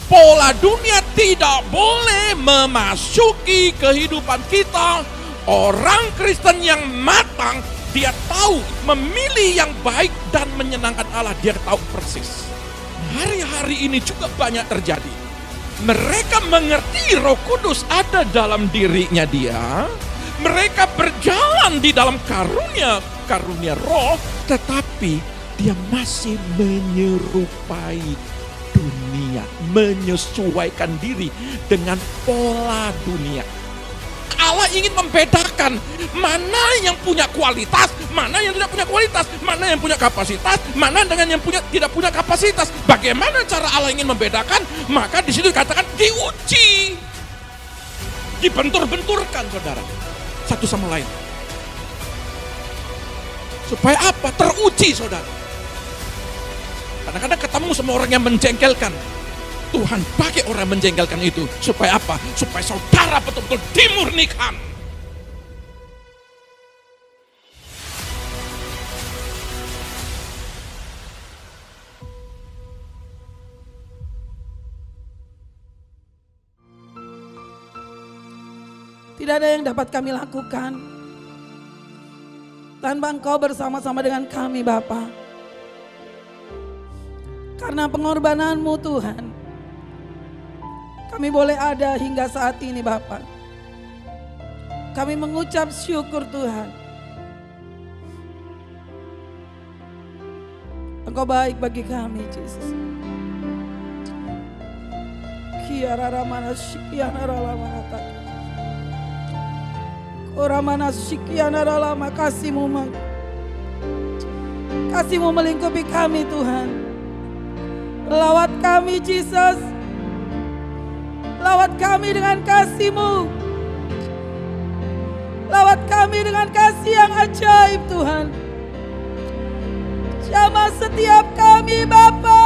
Pola dunia tidak boleh memasuki kehidupan kita. Orang Kristen yang matang, dia tahu memilih yang baik dan menyenangkan Allah. Dia tahu persis. Hari-hari ini juga banyak terjadi. Mereka mengerti Roh Kudus ada dalam dirinya dia. Mereka berjalan di dalam karunia Roh, tetapi dia masih menyerupai dunia, menyesuaikan diri dengan pola dunia. Allah ingin membedakan mana yang punya kualitas, mana yang tidak punya kualitas, mana yang punya kapasitas, mana dengan yang tidak punya kapasitas. Bagaimana cara Allah ingin membedakan? Maka di situ dikatakan diuji, dibentur-benturkan, saudara, satu sama lain. Supaya apa? Teruji, saudara. Kadang-kadang ketemu sama orang yang menjengkelkan. Tuhan pakai orang menjengkelkan itu. Supaya apa? Supaya saudara betul-betul dimurnikan. Tidak ada yang dapat kami lakukan tanpa Engkau bersama-sama dengan kami, Bapa. Karena pengorbanan-Mu, Tuhan, kami boleh ada hingga saat ini, Bapa. Kami mengucap syukur, Tuhan. Engkau baik bagi kami, Yesus. Kiara mana syikiana ramana tak. Oramana syikiana rama, kasih-Mu melingkupi kami, Tuhan. Lawat kami, Yesus. Lawat kami dengan kasih-Mu. Lawat kami dengan kasih yang ajaib, Tuhan. Jamah setiap kami, Bapa.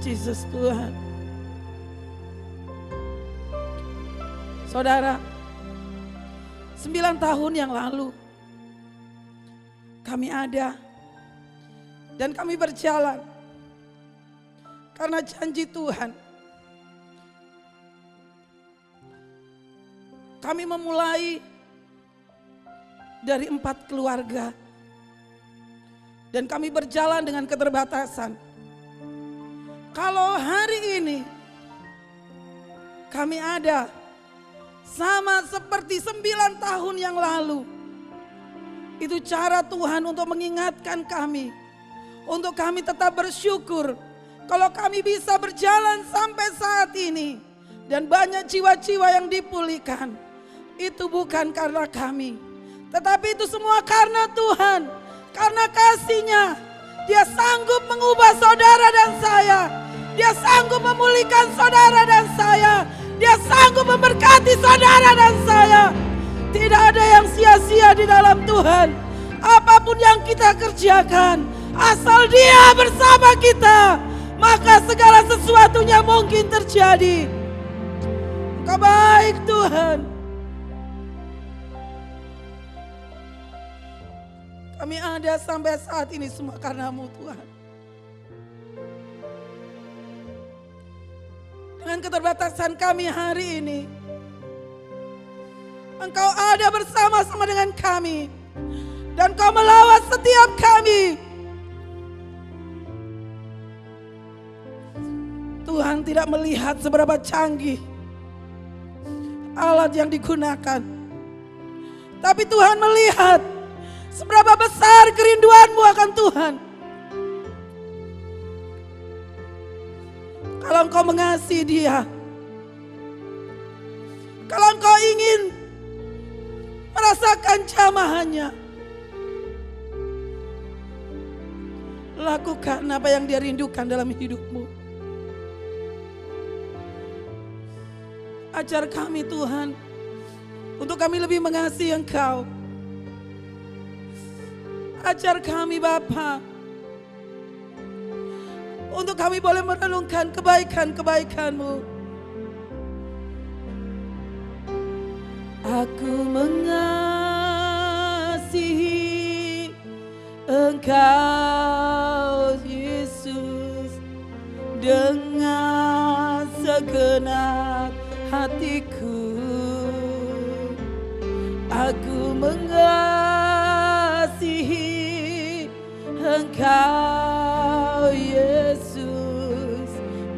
Yesus Tuhan. Saudara, 9 tahun yang lalu kami ada dan kami berjalan karena janji Tuhan. Kami memulai dari 4 keluarga dan kami berjalan dengan keterbatasan. Kalau hari ini kami ada sama seperti 9 tahun yang lalu, itu cara Tuhan untuk mengingatkan kami, untuk kami tetap bersyukur kalau kami bisa berjalan sampai saat ini dan banyak jiwa-jiwa yang dipulihkan. Itu bukan karena kami, tetapi itu semua karena Tuhan, karena kasih-Nya. Dia sanggup mengubah saudara dan saya. Dia sanggup memulihkan saudara dan saya. Dia sanggup memberkati saudara dan saya. Tidak ada yang sia-sia di dalam Tuhan. Apapun yang kita kerjakan, asal Dia bersama kita, maka segala sesuatunya mungkin terjadi. Engkau baik, Tuhan. Kami ada sampai saat ini semua karena-Mu, Tuhan. Dengan keterbatasan kami hari ini, Engkau ada bersama-sama dengan kami. Dan Kau melawat setiap kami. Tuhan tidak melihat seberapa canggih alat yang digunakan. Tapi Tuhan melihat seberapa besar kerinduanmu akan Tuhan. Kalau engkau mengasihi dia, kalau engkau ingin merasakan jamahannya, lakukan apa yang dia rindukan dalam hidupmu. Ajar kami Tuhan, untuk kami lebih mengasihi Engkau. Ajar kami Bapa, untuk kami boleh merenungkan kebaikan-kebaikan-Mu. Aku mengasihi Engkau Yesus dengan segenap hatiku. Aku mengasihi Engkau Yesus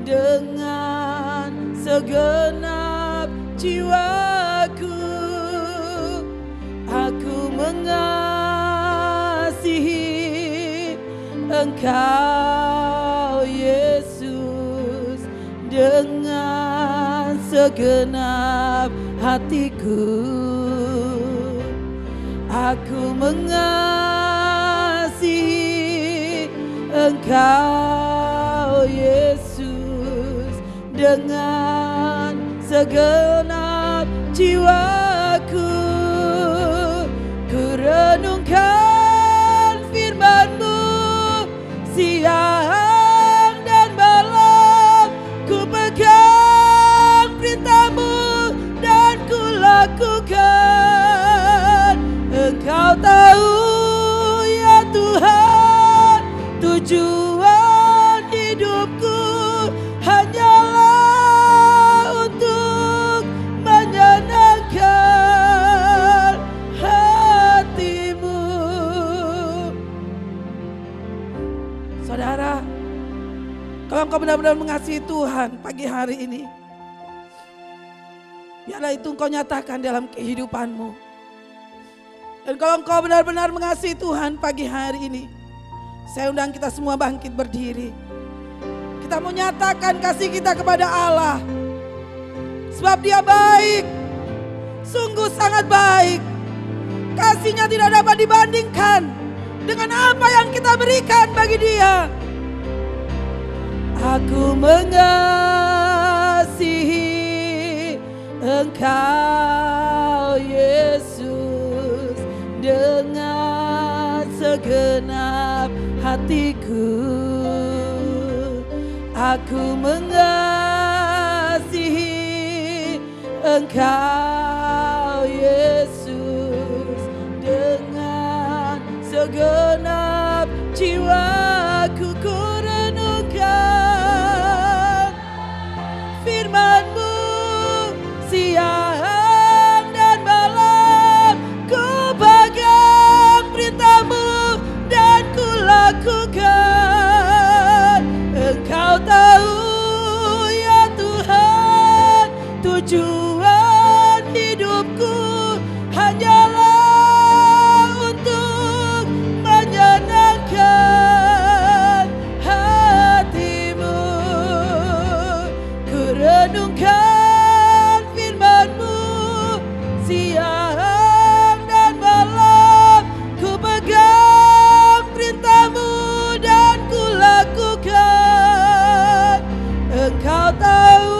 dengan segenap jiwaku. Aku mengasihi Engkau Yesus dengan segenap hatiku. Aku mengasihi Engkau Yesus dengan segenap jiwaku. Ku renungkan firman-Mu siang dan malam. Ku pegang perintah-Mu dan ku lakukan. Engkau tahu ya Tuhan, tujuan hidupku hanyalah untuk menyenangkan hati-Mu. Saudara, kalau engkau benar-benar mengasihi Tuhan pagi hari ini, biarlah itu engkau nyatakan dalam kehidupanmu. Dan kalau engkau benar-benar mengasihi Tuhan pagi hari ini, saya undang kita semua bangkit berdiri. Kita mau nyatakan kasih kita kepada Allah. Sebab Dia baik, sungguh sangat baik. Kasih-Nya tidak dapat dibandingkan dengan apa yang kita berikan bagi Dia. Aku mengasihi Engkau Yesus dengan segenap hatiku. Aku mengasihi Engkau Yesus dengan segenap jiwaku. Ku renungkan firman-Mu siang dan malam. Ku pegang perintah-Mu dan ku lakukan. Engkau tahu ya Tuhan, tujuan hidupku hanyalah untuk menyenangkan hati-Mu. Ku renungkan firman-Mu siang dan malam. Ku pegang perintah-Mu dan ku lakukan. Engkau tahu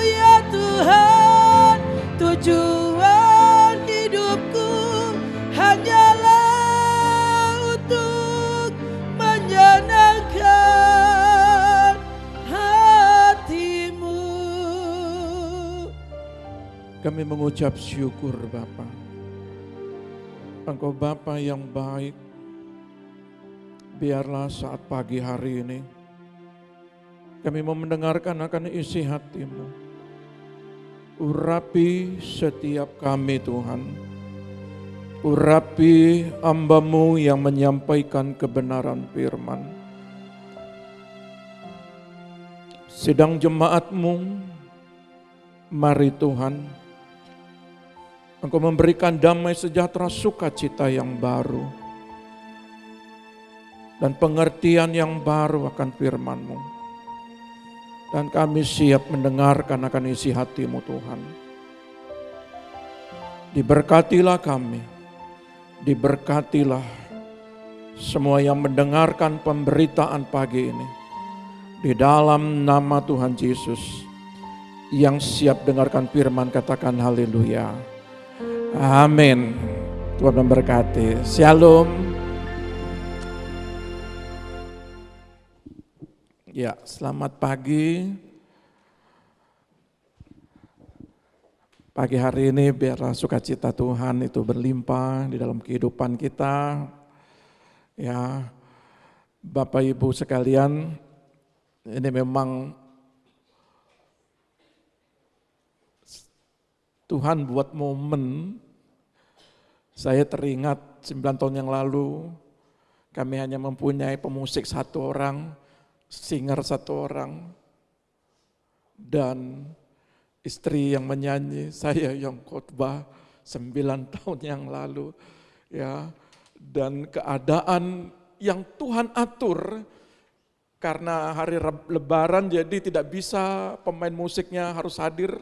ya Tuhan, tujuan hidupku hanyalah untuk menyenangkan hati-Mu. Kami mengucap syukur Bapa. Engkau Bapa yang baik. Biarlah saat pagi hari ini kami mau mendengarkan akan isi hati-Mu. Urapi setiap kami Tuhan. Urapi hamba-Mu yang menyampaikan kebenaran firman. Sidang jemaat-Mu, mari Tuhan, Engkau memberikan damai sejahtera sukacita yang baru. Dan pengertian yang baru akan firman-Mu. Dan kami siap mendengarkan akan isi hati-Mu Tuhan. Diberkatilah kami, diberkatilah semua yang mendengarkan pemberitaan pagi ini. Di dalam nama Tuhan Yesus, yang siap dengarkan firman katakan haleluya. Amin. Tuhan memberkati. Shalom. Ya, selamat pagi. Pagi hari ini biarlah sukacita Tuhan itu berlimpah di dalam kehidupan kita. Ya, Bapak Ibu sekalian, ini memang Tuhan buat momen. Saya teringat 9 tahun yang lalu, kami hanya mempunyai pemusik 1 orang, singer 1 orang, dan istri yang menyanyi, saya yang khotbah 9 tahun yang lalu. Ya, dan keadaan yang Tuhan atur, karena hari Lebaran jadi tidak bisa pemain musiknya harus hadir,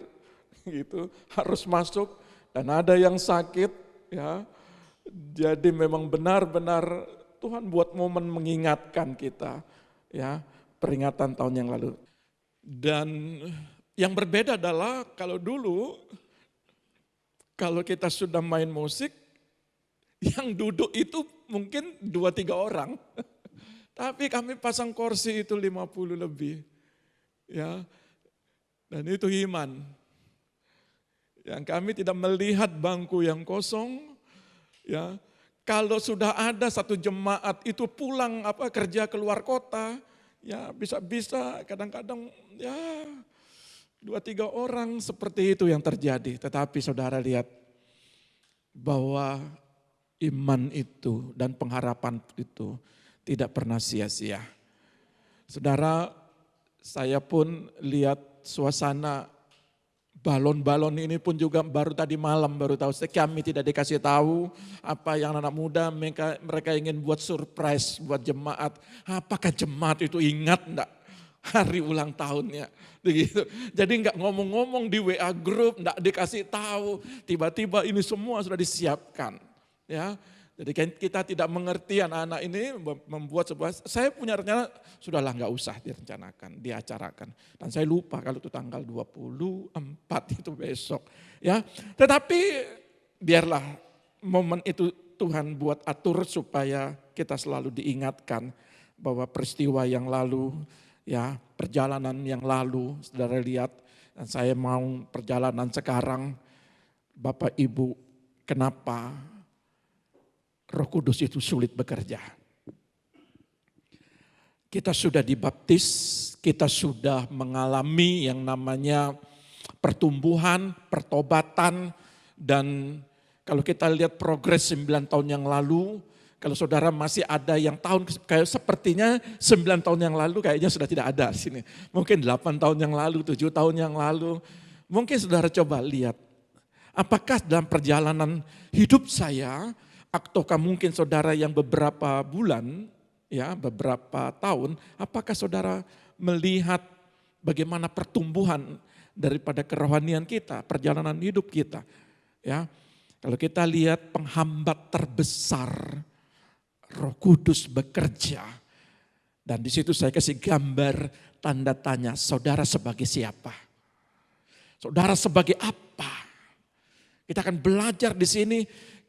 gitu, harus masuk, dan ada yang sakit, ya. Jadi memang benar-benar Tuhan buat momen mengingatkan kita, ya. Peringatan tahun yang lalu. Dan yang berbeda adalah kalau dulu, kalau kita sudah main musik, yang duduk itu mungkin 2-3 orang. Tapi kami pasang kursi itu 50 lebih. Ya. Dan itu iman. Yang kami tidak melihat bangku yang kosong. Ya. Kalau sudah ada satu jemaat itu pulang kerja keluar kota, ya bisa-bisa kadang-kadang ya 2-3 orang seperti itu yang terjadi. Tetapi saudara lihat bahwa iman itu dan pengharapan itu tidak pernah sia-sia. Saudara, saya pun lihat suasana balon-balon ini pun juga baru tadi malam baru tahu. Kami tidak dikasih tahu apa yang anak muda mereka ingin buat surprise buat jemaat. Apakah jemaat itu ingat enggak hari ulang tahunnya? Begitu. Jadi enggak ngomong-ngomong di WA group, enggak dikasih tahu. Tiba-tiba ini semua sudah disiapkan. Ya. Jadi kita tidak mengerti anak-anak ini membuat sebuah, saya punya rencana, sudahlah enggak usah direncanakan, diacarakan. Dan saya lupa kalau itu tanggal 24 itu besok. Ya, tetapi biarlah momen itu Tuhan buat atur supaya kita selalu diingatkan bahwa peristiwa yang lalu, ya perjalanan yang lalu, saudara lihat, dan saya mau perjalanan sekarang, Bapak Ibu, kenapa Roh Kudus itu sulit bekerja? Kita sudah dibaptis, kita sudah mengalami yang namanya pertumbuhan, pertobatan, dan kalau kita lihat progres 9 tahun yang lalu, kalau saudara masih ada yang tahun, kayak sepertinya 9 tahun yang lalu kayaknya sudah tidak ada sini. Mungkin 8 tahun yang lalu, 7 tahun yang lalu. Mungkin saudara coba lihat, apakah dalam perjalanan hidup saya, ataukah mungkin saudara yang beberapa bulan, ya beberapa tahun, apakah saudara melihat bagaimana pertumbuhan daripada kerohanian kita, perjalanan hidup kita? Ya, kalau kita lihat penghambat terbesar Roh Kudus bekerja, dan di situ saya kasih gambar tanda tanya, saudara sebagai siapa? Saudara sebagai apa? Kita akan belajar di sini.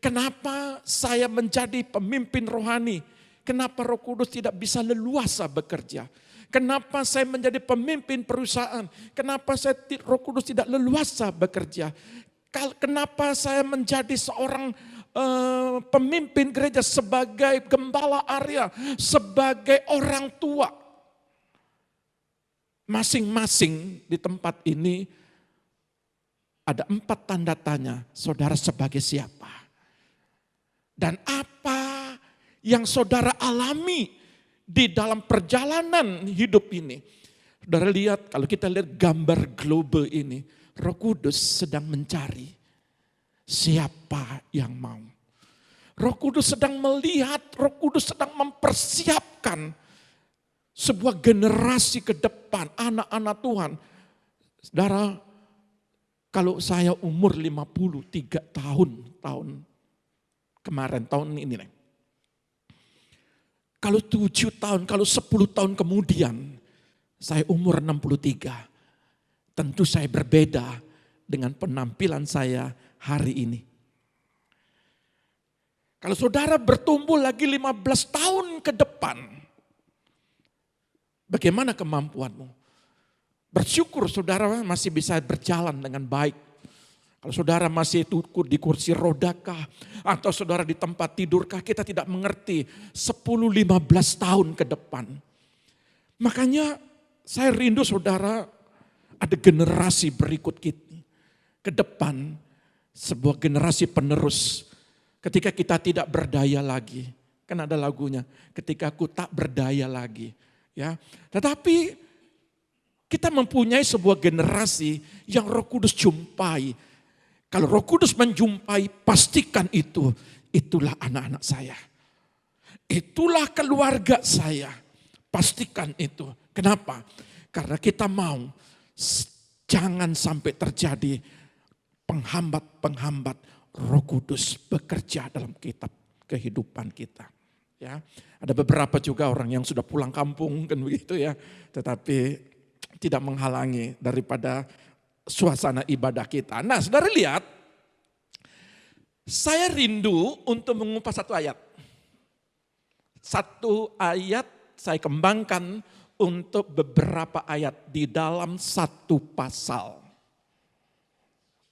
Kenapa saya menjadi pemimpin rohani? Kenapa Roh Kudus tidak bisa leluasa bekerja? Kenapa saya menjadi pemimpin perusahaan? Kenapa Roh Kudus tidak leluasa bekerja? Kenapa saya menjadi seorang pemimpin gereja sebagai gembala Arya, sebagai orang tua? Masing-masing di tempat ini Ada 4 tanda tanya, saudara sebagai siapa? Dan apa yang saudara alami di dalam perjalanan hidup ini? Saudara lihat, kalau kita lihat gambar globe ini, Roh Kudus sedang mencari siapa yang mau. Roh Kudus sedang melihat, Roh Kudus sedang mempersiapkan sebuah generasi ke depan, anak-anak Tuhan. Saudara, kalau saya umur 53 tahun kemarin, tahun ini nih. Kalau 7 tahun, kalau 10 tahun kemudian, saya umur 63. Tentu saya berbeda dengan penampilan saya hari ini. Kalau saudara bertumbuh lagi 15 tahun ke depan, bagaimana kemampuanmu? Bersyukur saudara masih bisa berjalan dengan baik. Kalau saudara masih di kursi rodakah, atau saudara di tempat tidurkah, kita tidak mengerti 10-15 tahun ke depan. Makanya saya rindu saudara ada generasi berikut kita ke depan, sebuah generasi penerus. Ketika kita tidak berdaya lagi, kan ada lagunya, ketika aku tak berdaya lagi. Ya, tetapi kita mempunyai sebuah generasi yang Roh Kudus jumpai. Kalau Roh Kudus menjumpai, pastikan itulah anak-anak saya. Itulah keluarga saya. Pastikan itu. Kenapa? Karena kita mau jangan sampai terjadi penghambat-penghambat Roh Kudus bekerja dalam kitab kehidupan kita. Ya, ada beberapa juga orang yang sudah pulang kampung kan begitu ya, tetapi tidak menghalangi daripada suasana ibadah kita. Nah, saudara lihat, saya rindu untuk mengupas satu ayat. Satu ayat saya kembangkan untuk beberapa ayat di dalam satu pasal.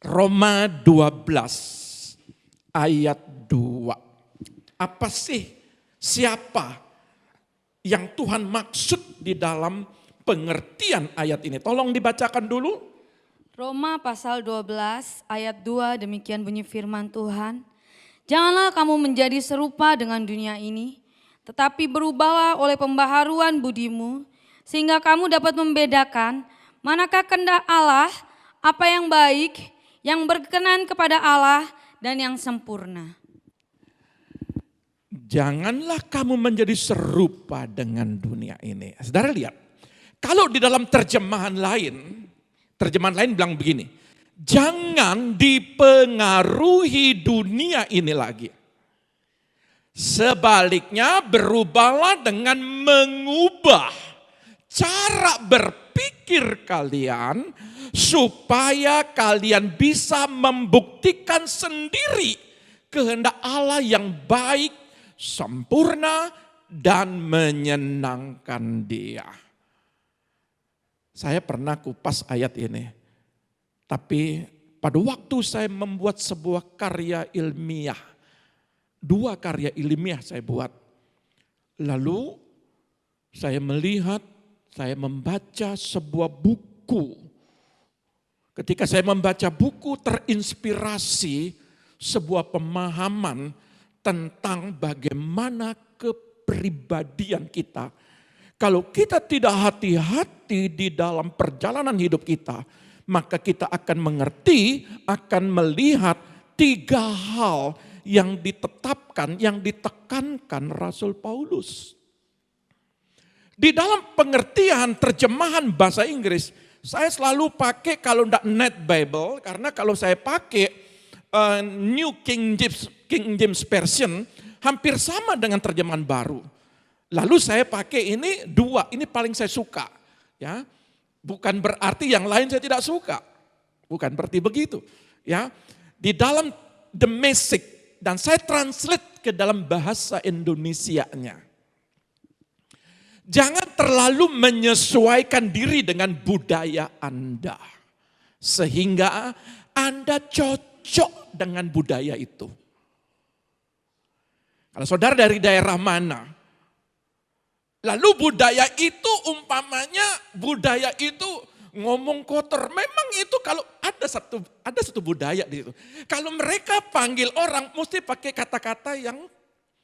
Roma 12 ayat 2. Apa sih, siapa yang Tuhan maksud di dalam pengertian ayat ini? Tolong dibacakan dulu. Roma pasal 12 ayat 2, demikian bunyi firman Tuhan. Janganlah kamu menjadi serupa dengan dunia ini, tetapi berubahlah oleh pembaharuan budimu, sehingga kamu dapat membedakan manakah kehendak Allah, apa yang baik, yang berkenan kepada Allah, dan yang sempurna. Janganlah kamu menjadi serupa dengan dunia ini. Saudara lihat, kalau di dalam terjemahan lain bilang begini, jangan dipengaruhi dunia ini lagi. Sebaliknya berubahlah dengan mengubah cara berpikir kalian supaya kalian bisa membuktikan sendiri kehendak Allah yang baik, sempurna, dan menyenangkan Dia. Saya pernah kupas ayat ini, tapi pada waktu saya membuat sebuah karya ilmiah, 2 karya ilmiah saya buat. Lalu saya melihat, saya membaca sebuah buku. Ketika saya membaca buku, terinspirasi sebuah pemahaman tentang bagaimana kepribadian kita. Kalau kita tidak hati-hati di dalam perjalanan hidup kita, maka kita akan mengerti, akan melihat 3 hal yang ditetapkan, yang ditekankan Rasul Paulus. Di dalam pengertian terjemahan bahasa Inggris, saya selalu pakai kalau tidak Net Bible, karena kalau saya pakai New King James Version, hampir sama dengan terjemahan baru. Lalu saya pakai ini 2, ini paling saya suka. Ya, bukan berarti yang lain saya tidak suka, bukan berarti begitu. Ya, di dalam The Message, dan saya translate ke dalam bahasa Indonesianya. Jangan terlalu menyesuaikan diri dengan budaya Anda, sehingga Anda cocok dengan budaya itu. Kalau saudara dari daerah mana, lalu budaya itu umpamanya budaya itu ngomong kotor. Memang itu kalau ada satu budaya di situ. Kalau mereka panggil orang mesti pakai kata-kata yang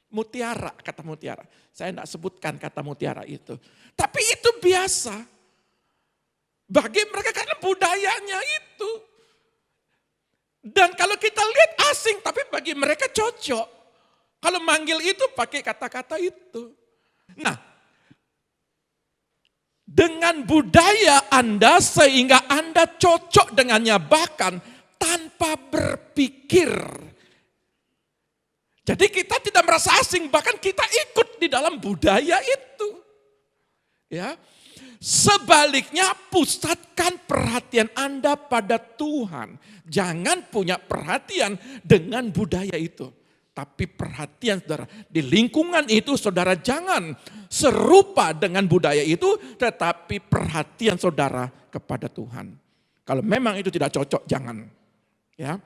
mutiara, kata mutiara. Saya tidak sebutkan kata mutiara itu. Tapi itu biasa. Bagi mereka karena budayanya itu. Dan kalau kita lihat asing, tapi bagi mereka cocok. Kalau manggil itu pakai kata-kata itu. Nah, dengan budaya Anda sehingga Anda cocok dengannya bahkan tanpa berpikir. Jadi kita tidak merasa asing, bahkan kita ikut di dalam budaya itu. Ya. Sebaliknya pusatkan perhatian Anda pada Tuhan. Jangan punya perhatian dengan budaya itu. Tapi perhatian saudara, di lingkungan itu saudara jangan serupa dengan budaya itu, tetapi perhatian saudara kepada Tuhan. Kalau memang itu tidak cocok, jangan. Ya.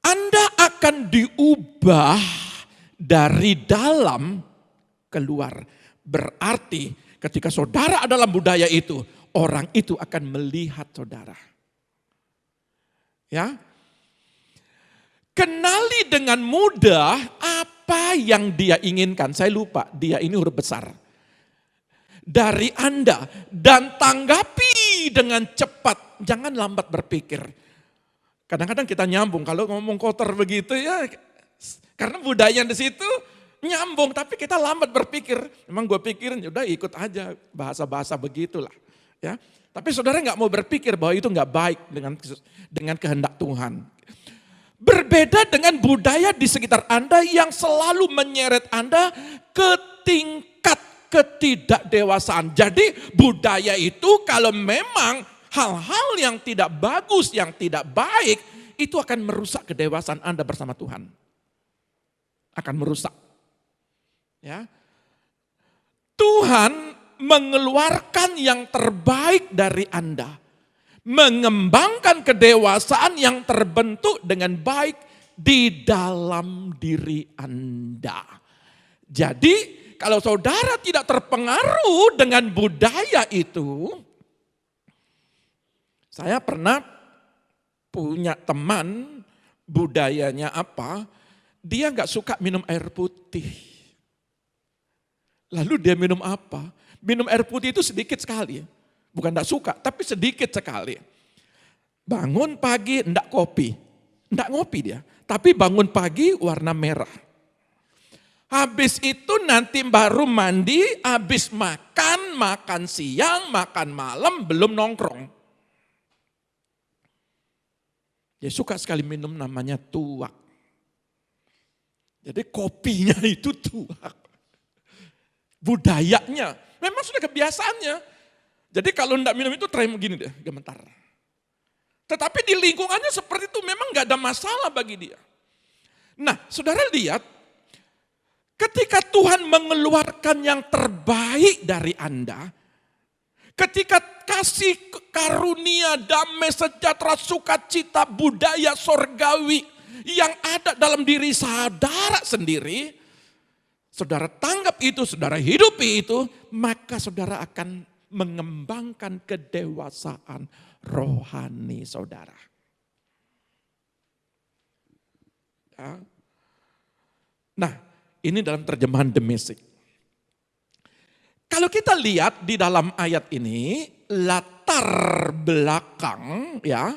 Anda akan diubah dari dalam keluar. Berarti ketika saudara adalah budaya itu, orang itu akan melihat saudara. Ya. Kenali dengan mudah apa yang dia inginkan. Saya lupa, dia ini huruf besar. Dari Anda dan tanggapi dengan cepat. Jangan lambat berpikir. Kadang-kadang kita nyambung kalau ngomong kotor begitu ya. Karena budaya di situ nyambung, tapi kita lambat berpikir. Memang gue pikirin, udah ikut aja bahasa-bahasa begitulah. Ya, tapi saudara nggak mau berpikir bahwa itu nggak baik dengan kehendak Tuhan. Berbeda dengan budaya di sekitar Anda yang selalu menyeret Anda ke tingkat ketidakdewasaan. Jadi budaya itu kalau memang hal-hal yang tidak bagus, yang tidak baik, itu akan merusak kedewasaan Anda bersama Tuhan. Akan merusak. Ya. Tuhan mengeluarkan yang terbaik dari Anda. Mengembangkan kedewasaan yang terbentuk dengan baik di dalam diri Anda. Jadi kalau saudara tidak terpengaruh dengan budaya itu, saya pernah punya teman budayanya apa, dia nggak suka minum air putih. Lalu dia minum apa? Minum air putih itu sedikit sekali. Bukan enggak suka, tapi sedikit sekali. Bangun pagi enggak kopi. Enggak ngopi dia. Tapi bangun pagi warna merah. Habis itu nanti baru mandi, habis makan siang, makan malam, belum nongkrong. Dia suka sekali minum namanya tuak. Jadi kopinya itu tuak. Budayanya, memang sudah kebiasaannya. Jadi kalau enggak minum itu trem gini deh, gemetar. Tetapi di lingkungannya seperti itu memang enggak ada masalah bagi dia. Nah, saudara lihat, ketika Tuhan mengeluarkan yang terbaik dari Anda, ketika kasih karunia, damai, sejahtera, sukacita, budaya sorgawi yang ada dalam diri saudara sendiri, saudara tanggap itu, saudara hidupi itu, maka saudara akan mengembangkan kedewasaan rohani saudara. Ya. Nah, ini dalam terjemahan The Message. Kalau kita lihat di dalam ayat ini, latar belakang ya,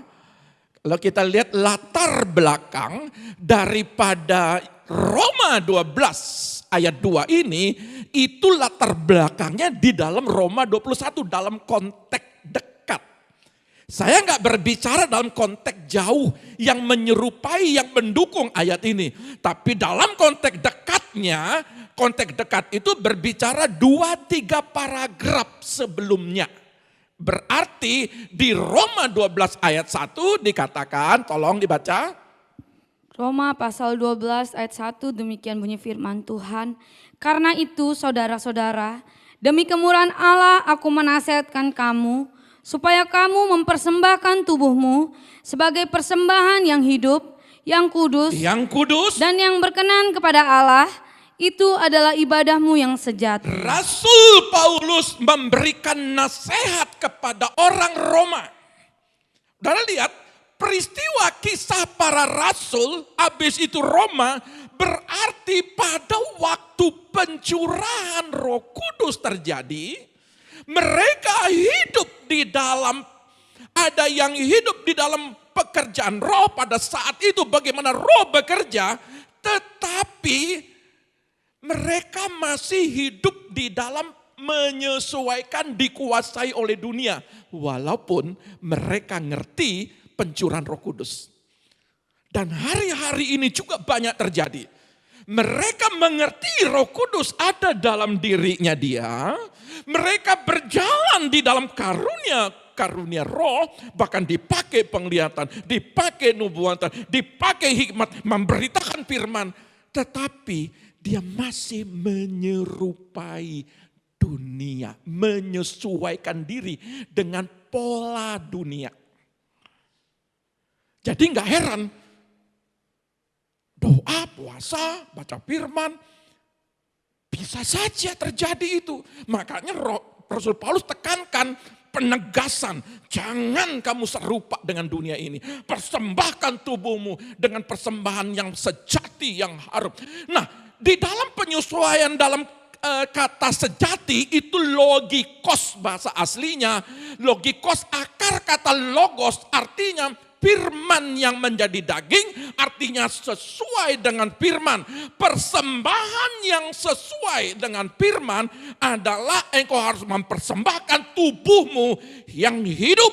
kalau kita lihat latar belakang daripada Roma 12 ayat 2 ini, itu latar belakangnya di dalam Roma 21 dalam konteks dekat. Saya nggak berbicara dalam konteks jauh yang menyerupai, yang mendukung ayat ini. Tapi dalam konteks dekatnya, konteks dekat itu berbicara 2-3 paragraf sebelumnya. Berarti di Roma 12 ayat 1 dikatakan, tolong dibaca. Roma pasal 12 ayat 1, demikian bunyi firman Tuhan. Karena itu saudara-saudara, demi kemurahan Allah aku menasihatkan kamu, supaya kamu mempersembahkan tubuhmu sebagai persembahan yang hidup, yang kudus, dan yang berkenan kepada Allah, itu adalah ibadahmu yang sejati. Rasul Paulus memberikan nasihat kepada orang Roma. Saudara lihat, peristiwa kisah para rasul, habis itu Roma, berarti pada waktu pencurahan Roh Kudus terjadi, mereka hidup di dalam, ada yang hidup di dalam pekerjaan roh pada saat itu, bagaimana roh bekerja, tetapi mereka masih hidup di dalam menyesuaikan, dikuasai oleh dunia. Walaupun mereka ngerti pencurahan Roh Kudus. Dan hari-hari ini juga banyak terjadi. Mereka mengerti Roh Kudus ada dalam dirinya dia. Mereka berjalan di dalam karunia roh, bahkan dipakai penglihatan, dipakai nubuatan, dipakai hikmat, memberitakan firman. Tetapi dia masih menyerupai dunia, menyesuaikan diri dengan pola dunia. Jadi nggak heran, doa, puasa, baca firman, bisa saja terjadi itu. Makanya Rasul Paulus tekankan penegasan, jangan kamu serupa dengan dunia ini. Persembahkan tubuhmu dengan persembahan yang sejati, yang harum. Nah, di dalam penyesuaian dalam kata sejati itu logikos bahasa aslinya. Logikos akar kata logos artinya firman yang menjadi daging, artinya sesuai dengan firman. Persembahan yang sesuai dengan firman adalah engkau harus mempersembahkan tubuhmu yang hidup,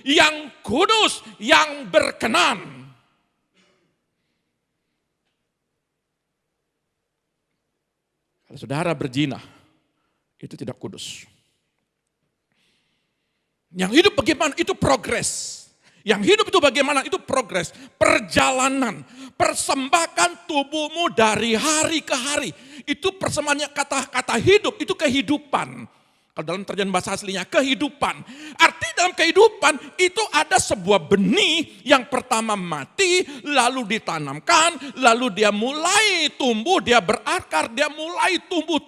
yang kudus, yang berkenan. Kalau saudara berzina, itu tidak kudus. Yang hidup bagaimana? Itu progres. Yang hidup itu bagaimana? Itu progres. Perjalanan. Persembahkan tubuhmu dari hari ke hari. Itu persembahannya kata hidup, itu kehidupan. Kalau dalam terjemahan bahasa aslinya, kehidupan. Arti dalam kehidupan itu ada sebuah benih yang pertama mati, lalu ditanamkan, lalu dia mulai tumbuh, dia berakar, dia mulai tumbuh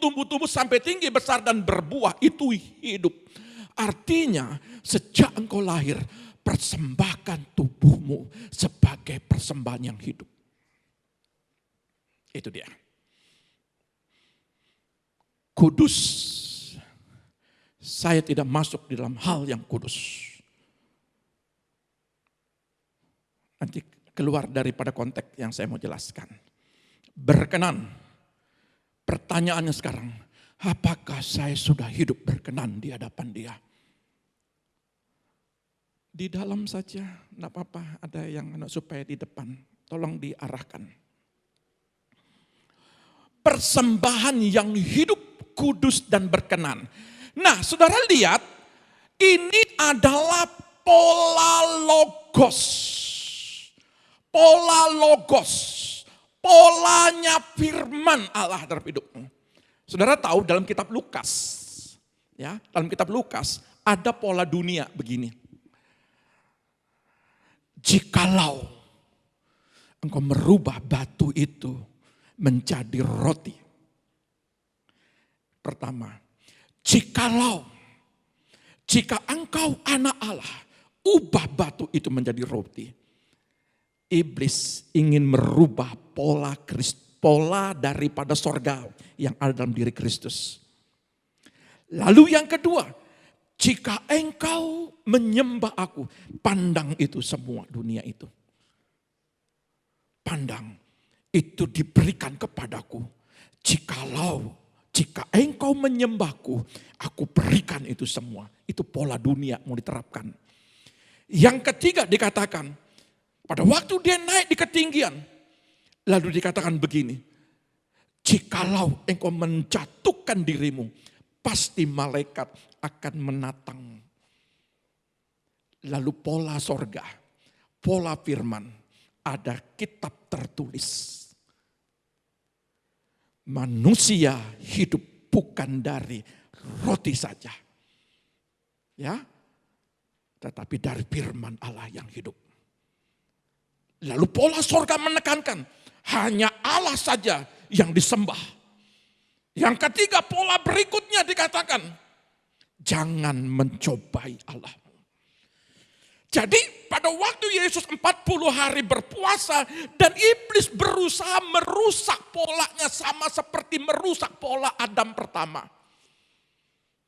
sampai tinggi, besar dan berbuah. Itu hidup. Artinya sejak engkau lahir, persembahkan tubuhmu sebagai persembahan yang hidup. Itu dia. Kudus. Saya tidak masuk di dalam hal yang kudus. Nanti keluar daripada konteks yang saya mau jelaskan. Berkenan. Pertanyaannya sekarang, apakah saya sudah hidup berkenan di hadapan Dia? Di dalam saja, tidak apa-apa, ada yang supaya di depan. Tolong diarahkan. Persembahan yang hidup, kudus dan berkenan. Nah, saudara lihat, ini adalah pola logos. Pola logos. Polanya firman Allah dalam hidupmu. Saudara tahu dalam kitab Lukas, ya, dalam kitab Lukas ada pola dunia begini. Jikalau engkau merubah batu itu menjadi roti. Pertama, jika engkau anak Allah, ubah batu itu menjadi roti. Iblis ingin merubah pola daripada sorga yang ada dalam diri Kristus. Lalu yang kedua, jika engkau menyembah aku, pandang itu semua dunia itu. Pandang, itu diberikan kepadaku. Jika engkau menyembahku, aku berikan itu semua. Itu pola dunia mau diterapkan. Yang ketiga dikatakan, pada waktu dia naik di ketinggian, lalu dikatakan begini, jikalau engkau menjatuhkan dirimu, pasti malaikat akan menatang. Lalu pola sorga, pola firman, ada kitab tertulis. Manusia hidup bukan dari roti saja. Ya. Tetapi dari firman Allah yang hidup. Lalu pola sorga menekankan, hanya Allah saja yang disembah. Yang ketiga, pola berikutnya dikatakan, jangan mencobai Allah. Jadi pada waktu Yesus 40 hari berpuasa dan iblis berusaha merusak polanya sama seperti merusak pola Adam pertama.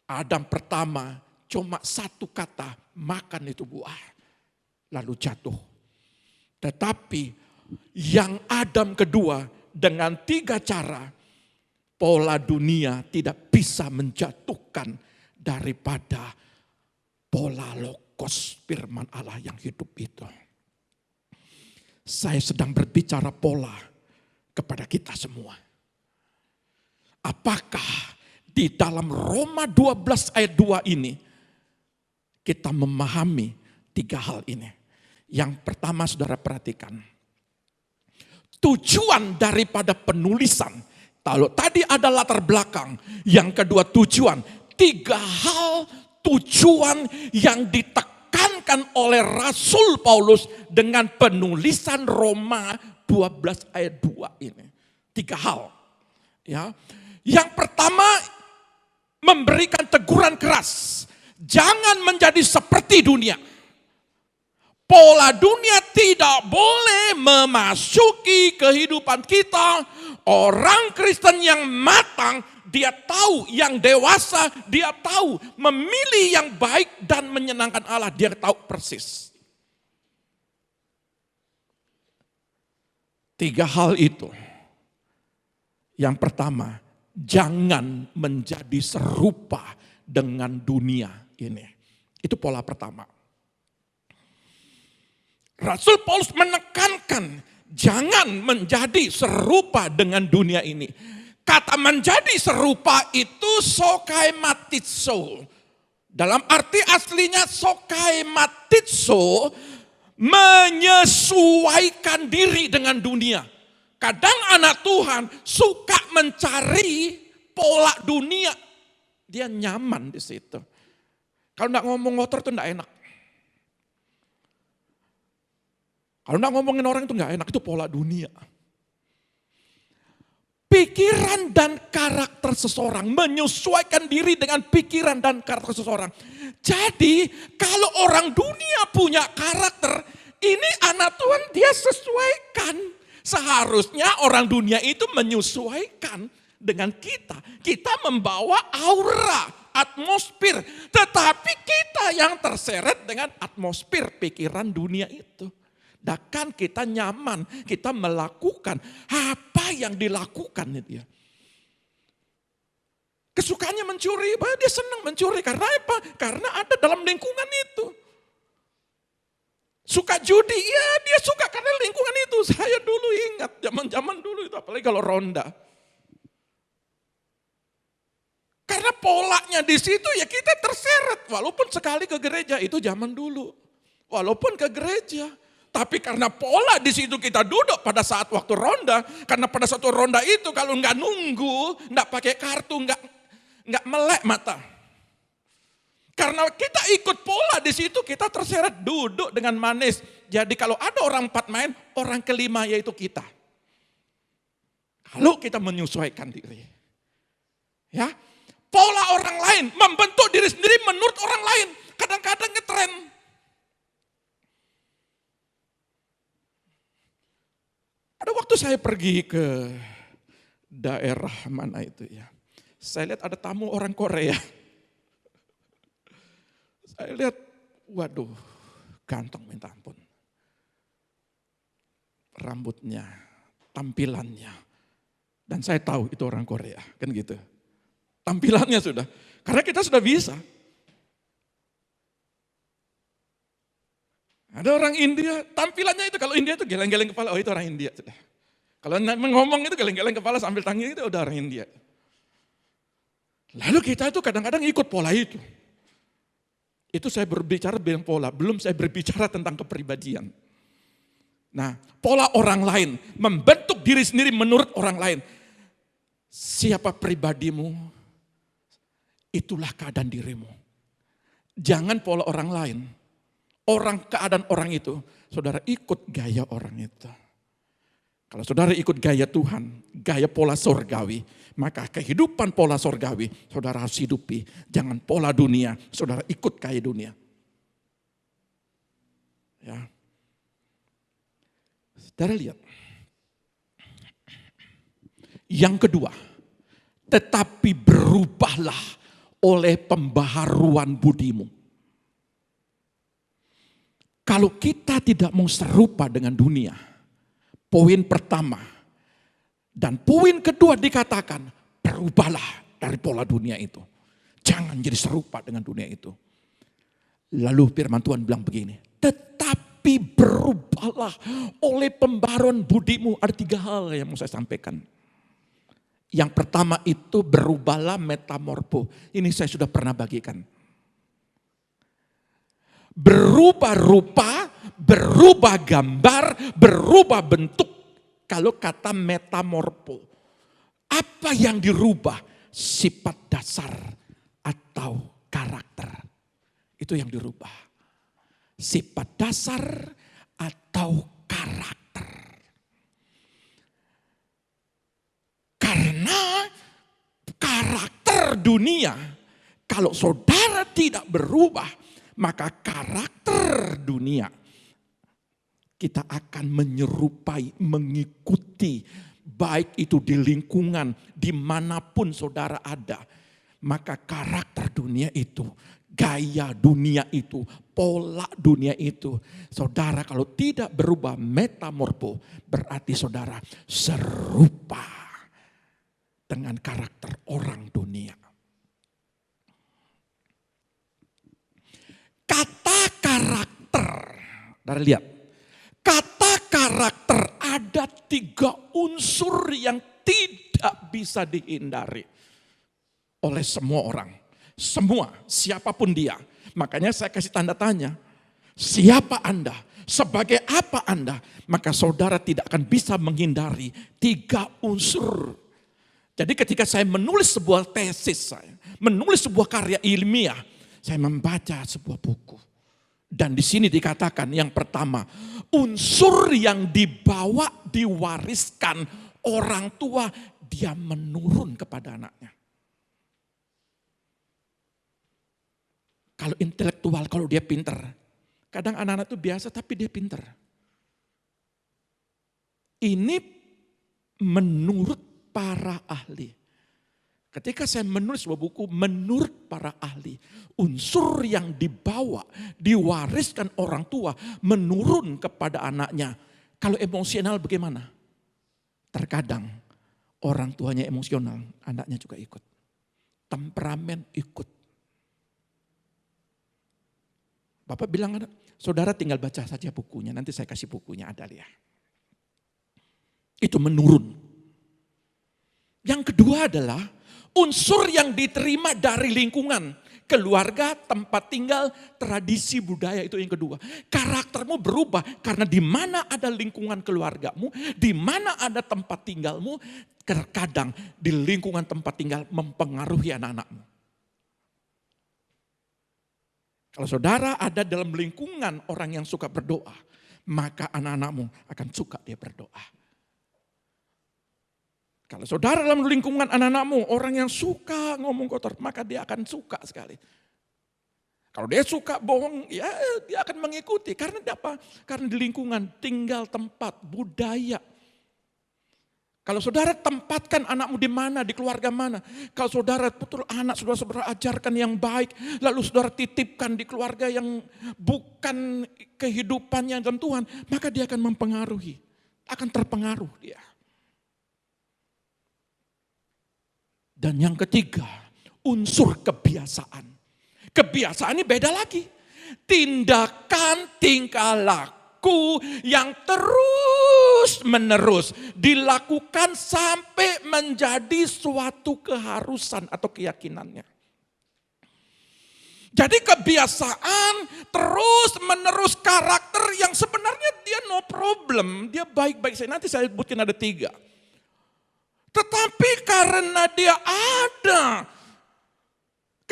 Adam pertama cuma satu kata, makan itu buah, lalu jatuh. Tetapi yang Adam kedua dengan 3 cara, pola dunia tidak bisa menjatuhkan daripada pola logos firman Allah yang hidup itu. Saya sedang berbicara pola kepada kita semua. Apakah di dalam Roma 12 ayat 2 ini kita memahami 3 hal ini? Yang pertama, saudara perhatikan. Tujuan daripada penulisan. Kalau tadi ada latar belakang. Yang kedua tujuan. 3 hal tujuan yang ditekankan oleh Rasul Paulus dengan penulisan Roma 12 ayat 2 ini. 3 hal. Ya. Yang pertama, memberikan teguran keras. Jangan menjadi seperti dunia. Pola dunia tidak boleh memasuki kehidupan kita. Orang Kristen yang matang, dia tahu yang dewasa, dia tahu memilih yang baik dan menyenangkan Allah. Dia tahu persis. 3 hal itu. Yang pertama, jangan menjadi serupa dengan dunia ini. Itu pola pertama. Rasul Paulus menekankan jangan menjadi serupa dengan dunia ini. Kata menjadi serupa itu sokaimatizo. Dalam arti aslinya sokaimatizo, menyesuaikan diri dengan dunia. Kadang anak Tuhan suka mencari pola dunia. Dia nyaman di situ. Kalau enggak ngomong kotor itu enggak enak. Kalau enggak ngomongin orang itu enggak enak, itu pola dunia. Pikiran dan karakter seseorang, menyesuaikan diri dengan pikiran dan karakter seseorang. Jadi kalau orang dunia punya karakter, ini anak Tuhan dia sesuaikan. Seharusnya orang dunia itu menyesuaikan dengan kita. Kita membawa aura, atmosfer. Tetapi kita yang terseret dengan atmosfer pikiran dunia itu. Dan kita nyaman, kita melakukan apa yang dilakukan dia. Kesukaannya mencuri, dia senang mencuri. Karena apa? Karena ada dalam lingkungan itu. Suka judi, ya dia suka karena lingkungan itu. Saya dulu ingat, zaman-zaman dulu itu apalagi kalau ronda. Karena polanya di situ ya kita terseret. Walaupun sekali ke gereja, itu zaman dulu. Walaupun ke gereja. Tapi karena pola di situ kita duduk pada saat waktu ronda. Karena pada satu ronda itu kalau nggak nunggu, nggak pakai kartu, nggak melek mata. Karena kita ikut pola di situ kita terseret duduk dengan manis. Jadi kalau ada orang 4 main, orang kelima yaitu kita. Kalau kita menyesuaikan diri. Ya, pola orang lain, membentuk diri sendiri menurut orang lain. Kadang-kadang ngetren. Ada waktu saya pergi ke daerah mana itu ya. Saya lihat ada tamu orang Korea. Saya lihat, waduh, ganteng minta ampun. Rambutnya, tampilannya. Dan saya tahu itu orang Korea, kan gitu. Tampilannya sudah, karena kita sudah bisa. Ada orang India, tampilannya itu kalau India itu geleng-geleng kepala, oh itu orang India sudah. Kalau ngomong itu geleng-geleng kepala sambil tangan itu udah orang India. Lalu kita itu kadang-kadang ikut pola itu. Itu saya berbicara dengan pola, belum saya berbicara tentang kepribadian. Nah, pola orang lain, membentuk diri sendiri menurut orang lain. Siapa pribadimu, itulah keadaan dirimu. Jangan pola orang lain. Keadaan orang itu, saudara ikut gaya orang itu. Kalau saudara ikut gaya Tuhan, gaya pola sorgawi, maka kehidupan pola sorgawi saudara harus hidupi. Jangan pola dunia, saudara ikut gaya dunia. Ya. Saudara lihat. Yang kedua, tetapi berubahlah oleh pembaharuan budimu. Kalau kita tidak mau serupa dengan dunia, poin pertama dan poin kedua dikatakan, berubahlah dari pola dunia itu. Jangan jadi serupa dengan dunia itu. Lalu firman Tuhan bilang begini, tetapi berubahlah oleh pembaharuan budimu. Ada 3 hal yang mau saya sampaikan. Yang pertama itu berubahlah metamorfo. Ini saya sudah pernah bagikan. Berubah rupa, berubah gambar, berubah bentuk. Kalau kata metamorfo. Apa yang dirubah? Sifat dasar atau karakter. Itu yang dirubah. Sifat dasar atau karakter. Karena karakter dunia, kalau saudara tidak berubah, maka karakter dunia kita akan menyerupai, mengikuti, baik itu di lingkungan, dimanapun saudara ada. Maka karakter dunia itu, gaya dunia itu, pola dunia itu. Saudara kalau tidak berubah metamorfo, berarti saudara serupa dengan karakter orang dunia. Kata karakter, saudara lihat. Kata karakter ada 3 unsur yang tidak bisa dihindari oleh semua orang. Semua, siapapun dia. Makanya saya kasih tanda tanya. Siapa Anda? Sebagai apa Anda? Maka saudara tidak akan bisa menghindari 3 unsur. Jadi ketika saya menulis sebuah tesis saya, menulis sebuah karya ilmiah, saya membaca sebuah buku. Dan di sini dikatakan yang pertama, unsur yang dibawa, diwariskan orang tua, dia menurun kepada anaknya. Kalau intelektual, kalau dia pinter. Kadang anak-anak itu biasa tapi dia pinter. Ini menurut para ahli. Ketika saya menulis sebuah buku, menurut para ahli, unsur yang dibawa, diwariskan orang tua, menurun kepada anaknya. Kalau emosional bagaimana? Terkadang orang tuanya emosional, anaknya juga ikut. Temperamen ikut. Bapak bilang, saudara tinggal baca saja bukunya, nanti saya kasih bukunya, ada lihat. Itu menurun. Yang kedua adalah unsur yang diterima dari lingkungan, keluarga, tempat tinggal, tradisi budaya, itu yang kedua. Karaktermu berubah karena di mana ada lingkungan keluargamu, di mana ada tempat tinggalmu, terkadang di lingkungan tempat tinggal mempengaruhi anak-anakmu. Kalau saudara ada dalam lingkungan orang yang suka berdoa, maka anak-anakmu akan suka dia berdoa. Kalau saudara dalam lingkungan anak-anakmu, orang yang suka ngomong kotor, maka dia akan suka sekali. Kalau dia suka bohong, ya dia akan mengikuti. Karena apa? Karena di lingkungan, tinggal, tempat, budaya. Kalau saudara tempatkan anakmu di mana, di keluarga mana. Kalau saudara betul anak saudara ajarkan yang baik, lalu saudara titipkan di keluarga yang bukan kehidupannya dalam Tuhan, maka dia akan mempengaruhi. Akan terpengaruh dia. Dan yang ketiga, unsur kebiasaan. Kebiasaan ini beda lagi. Tindakan tingkah laku yang terus menerus dilakukan sampai menjadi suatu keharusan atau keyakinannya. Jadi kebiasaan terus menerus karakter yang sebenarnya dia no problem. Dia baik-baik saja. Nanti saya sebutin ada 3. Tetapi karena dia ada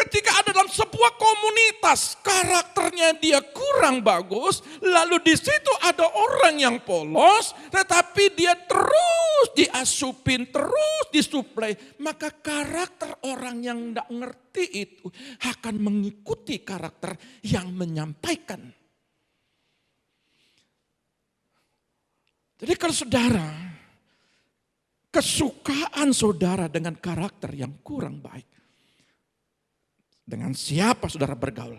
Ketika ada dalam sebuah komunitas, karakternya dia kurang bagus, lalu di situ ada orang yang polos, tetapi dia terus diasupin, terus disuplai, maka karakter orang yang tidak ngerti itu akan mengikuti karakter yang menyampaikan. Jadi kalau saudara, kesukaan saudara dengan karakter yang kurang baik, dengan siapa saudara bergaul,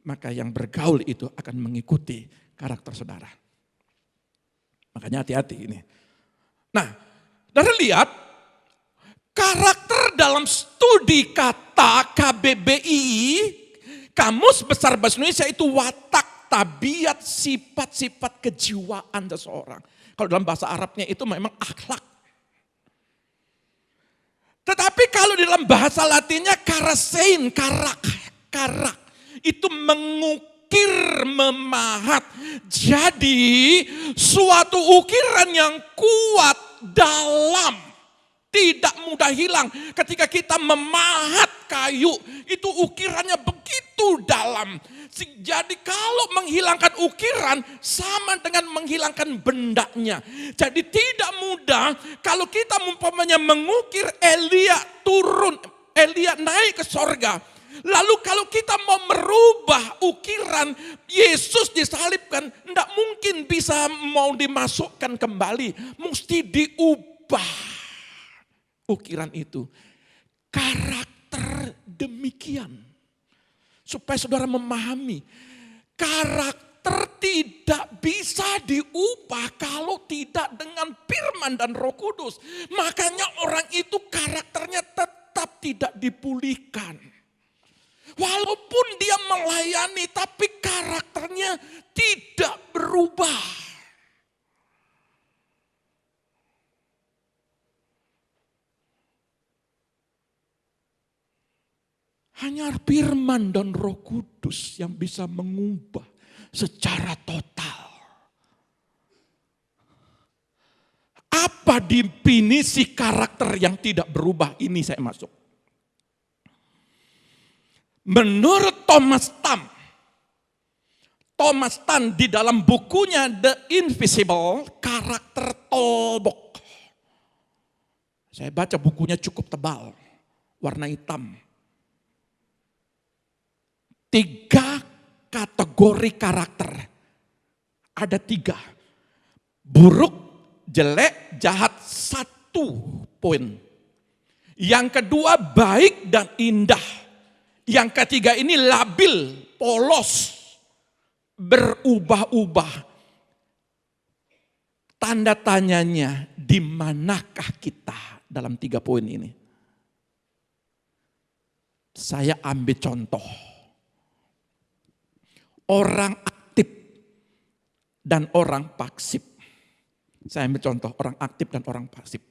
maka yang bergaul itu akan mengikuti karakter saudara. Makanya hati-hati ini. Nah, saudara lihat, karakter dalam studi kata KBBI, Kamus Besar Bahasa Indonesia itu watak, tabiat, sifat-sifat kejiwaan seseorang. Kalau dalam bahasa Arabnya itu memang akhlak. Tetapi kalau di dalam bahasa Latinnya karasein, karak, itu mengukir, memahat. Jadi suatu ukiran yang kuat, dalam, tidak mudah hilang. Ketika kita memahat kayu, itu ukirannya begitu dalam. Jadi kalau menghilangkan ukiran sama dengan menghilangkan bendanya. Jadi tidak mudah kalau kita umpamanya mengukir Elia turun, Elia naik ke sorga. Lalu kalau kita mau merubah ukiran Yesus disalibkan, tidak mungkin bisa mau dimasukkan kembali. Mesti diubah ukiran itu. Karakter demikian. Supaya saudara memahami, karakter tidak bisa diubah kalau tidak dengan firman dan Roh Kudus. Makanya orang itu karakternya tetap tidak dipulihkan. Walaupun dia melayani, tapi karakternya tidak berubah. Hanya firman dan Roh Kudus yang bisa mengubah secara total. Apa definisi karakter yang tidak berubah? Ini saya masuk. Menurut Thomas Tan di dalam bukunya The Invisible, karakter Tolbok. Saya baca bukunya cukup tebal, warna hitam. 3 kategori karakter. Ada 3. Buruk, jelek, jahat, 1 poin. Yang kedua baik dan indah. Yang ketiga ini labil, polos, berubah-ubah. Tanda tanyanya, di manakah kita dalam 3 poin ini? Saya ambil contoh. Orang aktif dan orang pasif. Saya ambil contoh orang aktif dan orang pasif.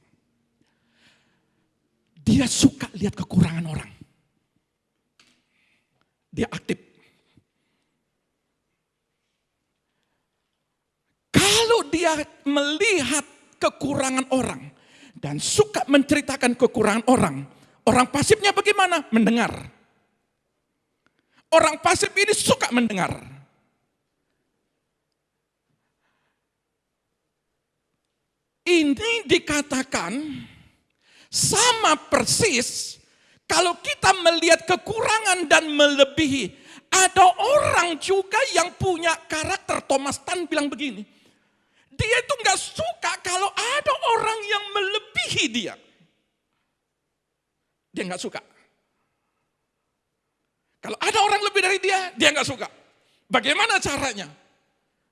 Dia suka lihat kekurangan orang. Dia aktif. Kalau dia melihat kekurangan orang dan suka menceritakan kekurangan orang, orang pasifnya bagaimana? Mendengar. Orang pasif ini suka mendengar. Ini dikatakan sama persis kalau kita melihat kekurangan dan melebihi. Ada orang juga yang punya karakter, Thomas Tan bilang begini. Dia itu gak suka kalau ada orang yang melebihi dia. Dia gak suka. Kalau ada orang lebih dari dia gak suka. Bagaimana caranya?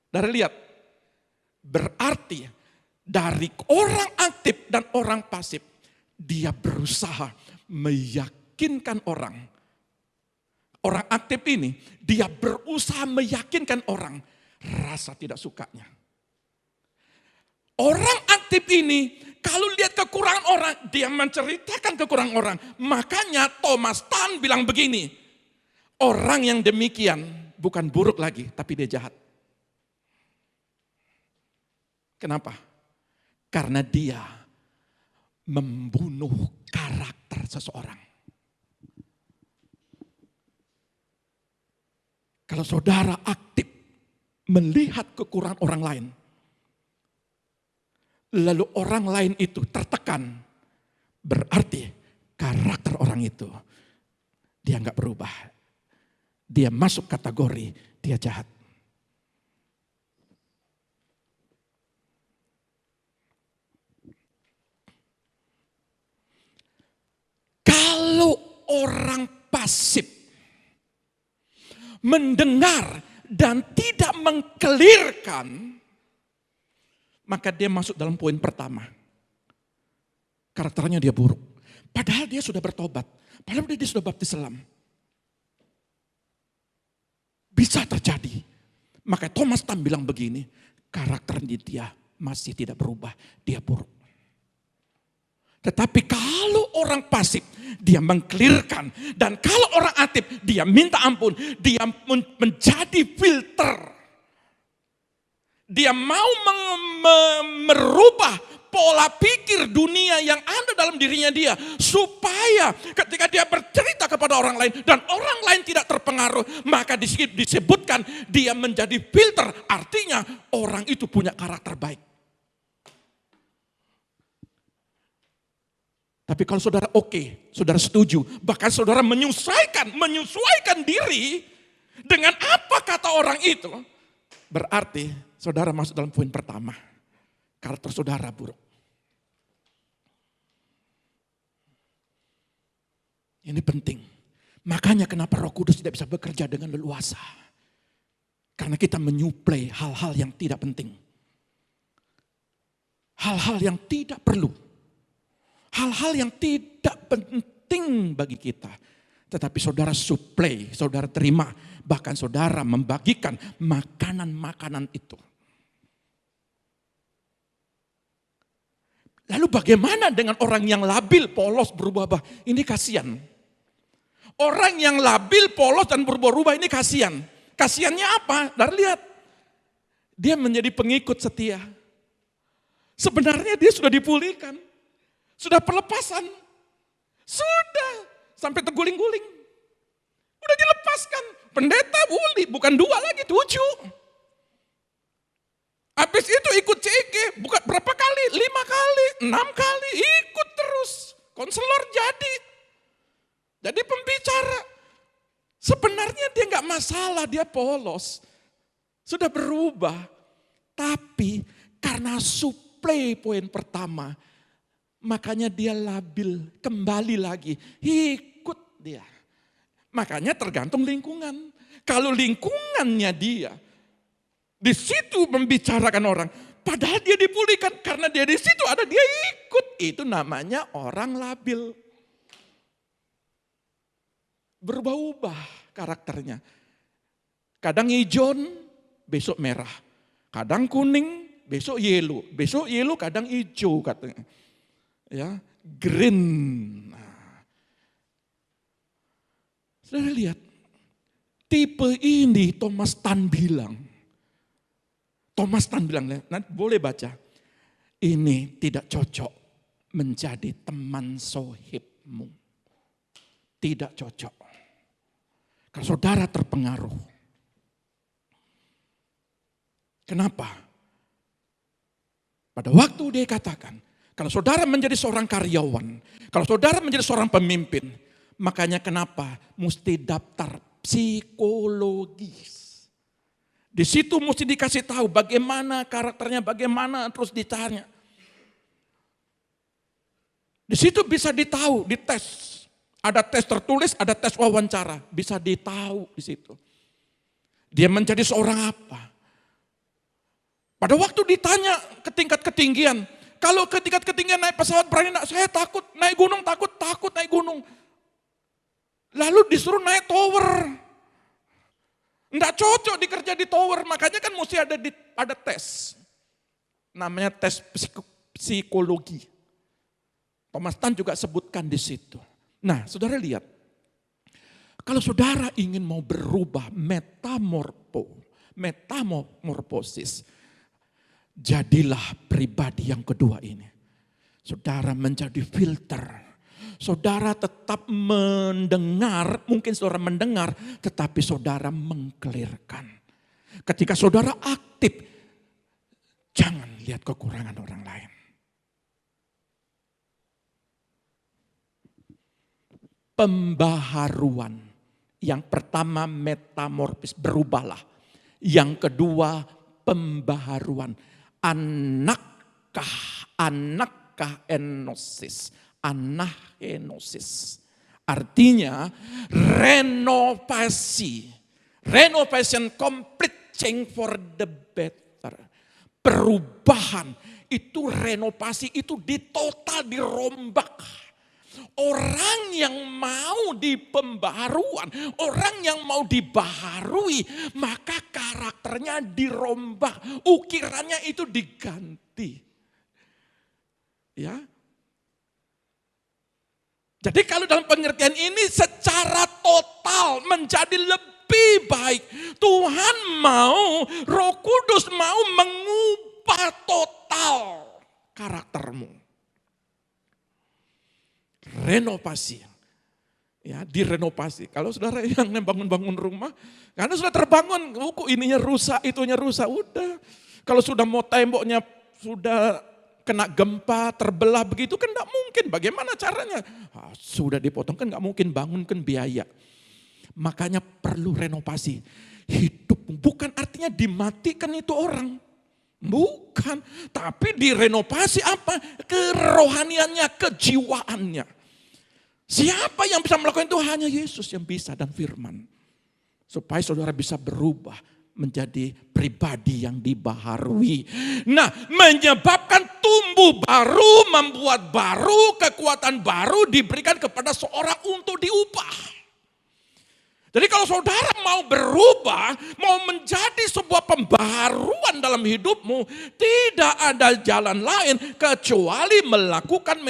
Dari lihat. Berarti dari orang aktif dan orang pasif, dia berusaha meyakinkan orang. Orang aktif ini, dia berusaha meyakinkan orang rasa tidak sukanya. Orang aktif ini, kalau lihat kekurangan orang, dia menceritakan kekurangan orang. Makanya Thomas Tan bilang begini, orang yang demikian bukan buruk lagi, tapi dia jahat. Kenapa? Karena dia membunuh karakter seseorang. Kalau saudara aktif melihat kekurangan orang lain, lalu orang lain itu tertekan, berarti karakter orang itu dia nggak berubah. Dia masuk kategori dia jahat. Kalau orang pasif mendengar dan tidak mengkelirkan, maka dia masuk dalam poin pertama. Karakternya dia buruk. Padahal dia sudah bertobat. Padahal dia sudah baptis selam. Bisa terjadi. Maka Thomas Tan bilang begini, karakternya dia masih tidak berubah. Dia buruk. Tetapi kalau orang pasif, dia mengkelirkan. Dan kalau orang aktif, dia minta ampun. Dia menjadi filter. Dia mau merubah pola pikir dunia yang ada dalam dirinya dia. Supaya ketika dia bercerita kepada orang lain dan orang lain tidak terpengaruh, maka disebutkan dia menjadi filter. Artinya orang itu punya karakter baik. Tapi kalau saudara oke, saudara setuju, bahkan saudara menyesuaikan diri dengan apa kata orang itu, berarti saudara masuk dalam poin pertama. Karakter saudara buruk. Ini penting. Makanya kenapa Roh Kudus tidak bisa bekerja dengan leluasa. Karena kita menyuplai hal-hal yang tidak penting. Hal-hal yang tidak perlu. Hal-hal yang tidak penting bagi kita. Tetapi saudara suplai, saudara terima. Bahkan saudara membagikan makanan-makanan itu. Lalu bagaimana dengan orang yang labil, polos, berubah-ubah? Ini kasihan. Orang yang labil, polos, dan berubah-ubah ini kasihan. Kasihannya apa? Saudara lihat. Dia menjadi pengikut setia. Sebenarnya dia sudah dipulihkan. Sudah perlepasan. Sudah. Sampai terguling-guling. Udah dilepaskan. Pendeta bukan 2 lagi, 7. Habis itu ikut CG. Bukan berapa kali? 5 kali, 6 kali. Ikut terus. Konselor jadi pembicara. Sebenarnya dia gak masalah, dia polos. Sudah berubah. Tapi karena suplai poin pertama, makanya dia labil, kembali lagi, ikut dia. Makanya tergantung lingkungan. Kalau lingkungannya dia, di situ membicarakan orang, padahal dia dipulihkan karena dia di situ ada, dia ikut. Itu namanya orang labil. Berubah-ubah karakternya. Kadang hijau, besok merah. Kadang kuning, besok yellow. Besok yellow, kadang hijau katanya. Ya, green. Nah. Saudara lihat, tipe ini Thomas Tan bilang. Nanti boleh baca. Ini tidak cocok menjadi teman sohibmu. Tidak cocok. Kalau saudara terpengaruh. Kenapa? Pada waktu dia katakan, kalau saudara menjadi seorang karyawan, kalau saudara menjadi seorang pemimpin, makanya kenapa mesti daftar psikologis. Di situ mesti dikasih tahu bagaimana karakternya, bagaimana terus ditanya. Di situ bisa ditahu, dites. Ada tes tertulis, ada tes wawancara, bisa ditahu di situ. Dia menjadi seorang apa? Pada waktu ditanya ke tingkat ketinggian, kalau ke tingkat ketinggian naik pesawat berani, saya takut, naik gunung takut naik gunung. Lalu disuruh naik tower. Enggak cocok dikerja di tower, makanya kan mesti ada tes. Namanya tes psikologi. Thomas Tan juga sebutkan di situ. Nah, saudara lihat. Kalau saudara ingin mau berubah metamorfosis, jadilah pribadi yang kedua ini. Saudara menjadi filter. Saudara tetap mendengar, mungkin saudara mendengar, tetapi saudara mengkelirkan. Ketika saudara aktif, jangan lihat kekurangan orang lain. Pembaharuan. Yang pertama metamorfis, berubahlah. Yang kedua pembaharuan. Anakkah enosis. Anahenosis. Artinya renovasi. Renovation, complete change for the better. Perubahan, itu renovasi, itu total dirombak. Orang yang mau di pembaharuan, orang yang mau dibaharui, maka karakternya dirombak, ukirannya itu diganti. Ya. Jadi kalau dalam pengertian ini secara total menjadi lebih baik. Tuhan mau, Roh Kudus mau mengubah total karaktermu. Renovasi. Ya, direnovasi. Kalau saudara yang bangun-bangun rumah, karena sudah terbangun, ininya rusak, itunya rusak, udah. Kalau sudah mau temboknya sudah kena gempa, terbelah begitu kan enggak mungkin. Bagaimana caranya? Sudah dipotong kan enggak mungkin, bangun kan biaya. Makanya perlu renovasi. Hidup bukan artinya dimatikan itu orang. Bukan, tapi direnovasi apa? Kerohaniannya, kejiwaannya. Siapa yang bisa melakukan itu? Hanya Yesus yang bisa dan firman. Supaya saudara bisa berubah menjadi pribadi yang dibaharui. Nah, menyebabkan tumbuh baru, membuat baru, kekuatan baru diberikan kepada seorang untuk diubah. Jadi kalau saudara mau berubah, mau menjadi sebuah pembaharuan dalam hidupmu, tidak ada jalan lain kecuali melakukan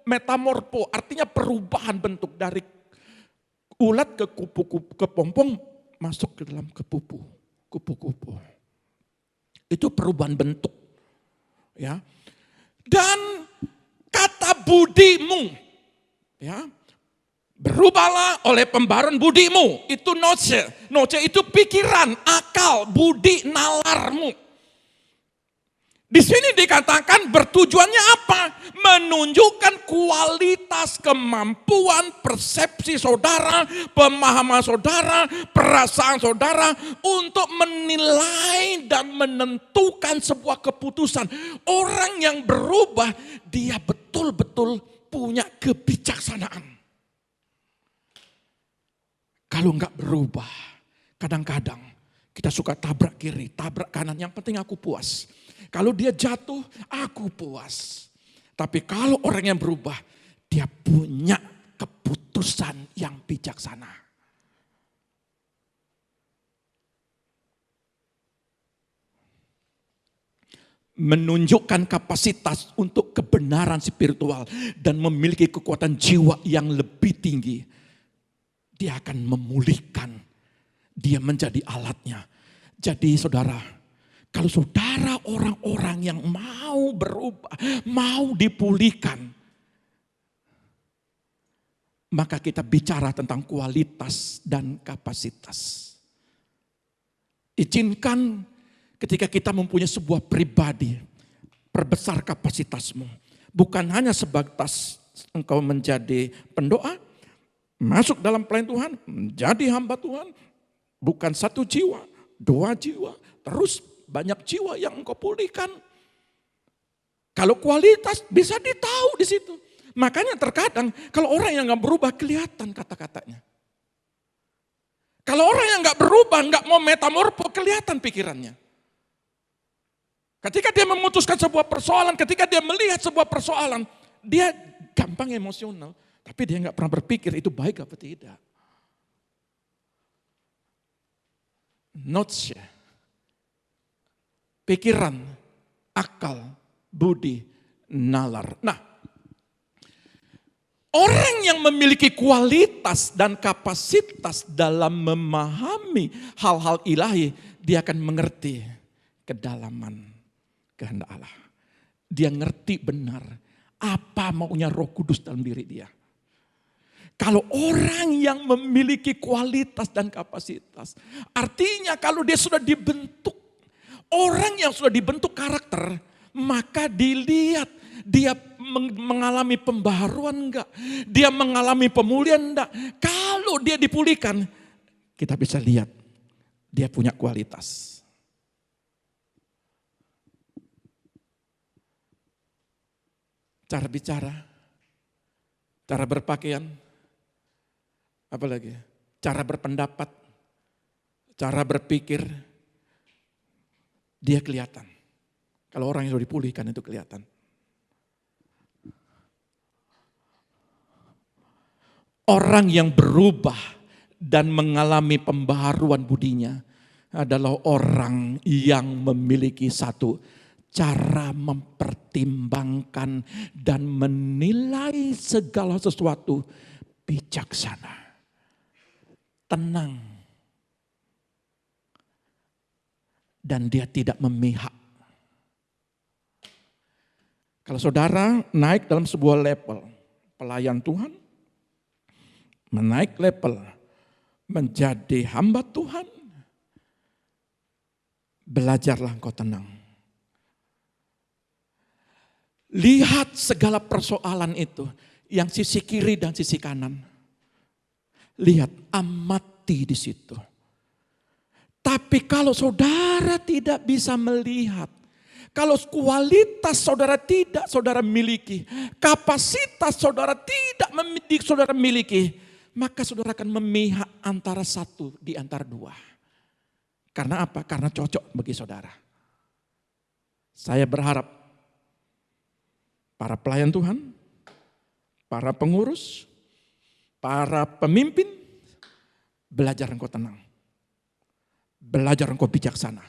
metamorfo, artinya perubahan bentuk dari ulat ke kupu-kupu, ke pompong masuk ke dalam kupu-kupu. Itu perubahan bentuk. Ya. Dan kata budimu, ya, berubahlah oleh pembaharuan budimu. Itu noce. Noce itu pikiran, akal, budi, nalarmu. Di sini dikatakan bertujuannya apa? Menunjukkan kualitas, kemampuan, persepsi saudara, pemahaman saudara, perasaan saudara untuk menilai dan menentukan sebuah keputusan. Orang yang berubah, dia betul-betul punya kebijaksanaan. Kalau enggak berubah, kadang-kadang kita suka tabrak kiri, tabrak kanan, yang penting aku puas. Kalau dia jatuh, aku puas. Tapi kalau orang yang berubah, dia punya keputusan yang bijaksana. Menunjukkan kapasitas untuk kebenaran spiritual dan memiliki kekuatan jiwa yang lebih tinggi. Dia akan memulihkan, dia menjadi alatnya. Jadi saudara, kalau saudara orang-orang yang mau berubah, mau dipulihkan, maka kita bicara tentang kualitas dan kapasitas. Izinkan ketika kita mempunyai sebuah pribadi, perbesar kapasitasmu. Bukan hanya sebatas engkau menjadi pendoa, masuk dalam pelayanan Tuhan, menjadi hamba Tuhan. Bukan satu jiwa, dua jiwa, terus banyak jiwa yang engkau pulihkan. Kalau kualitas bisa ditahu di situ. Makanya terkadang kalau orang yang gak berubah kelihatan kata-katanya. Kalau orang yang gak berubah, gak mau metamorfo, kelihatan pikirannya. Ketika dia memutuskan sebuah persoalan, ketika dia melihat sebuah persoalan, dia gampang emosional. Tapi dia gak pernah berpikir itu baik apa tidak. Notes, pikiran, akal, budi, nalar. Nah, orang yang memiliki kualitas dan kapasitas dalam memahami hal-hal ilahi, dia akan mengerti kedalaman kehendak Allah. Dia ngerti benar apa maunya Roh Kudus dalam diri dia. Kalau orang yang memiliki kualitas dan kapasitas, artinya kalau dia sudah dibentuk, orang yang sudah dibentuk karakter, maka dilihat dia mengalami pembaharuan enggak, dia mengalami pemulihan enggak. Kalau dia dipulihkan, kita bisa lihat dia punya kualitas. Cara bicara, cara berpakaian, apalagi cara berpendapat, cara berpikir, dia kelihatan. Kalau orang yang sudah dipulihkan itu kelihatan. Orang yang berubah dan mengalami pembaharuan budinya adalah orang yang memiliki satu cara mempertimbangkan dan menilai segala sesuatu bijaksana, tenang, dan dia tidak memihak. Kalau saudara naik dalam sebuah level pelayan Tuhan, menaik level menjadi hamba Tuhan, belajarlah engkau tenang. Lihat segala persoalan itu, yang sisi kiri dan sisi kanan. Lihat, amati di situ. Tapi kalau saudara tidak bisa melihat, kalau kualitas saudara tidak saudara miliki, kapasitas saudara tidak saudara miliki, maka saudara akan memihak antara satu di antara dua. Karena apa? Karena cocok bagi saudara. Saya berharap para pelayan Tuhan, para pengurus, para pemimpin, belajar engkau tenang. Belajar engkau bijaksana.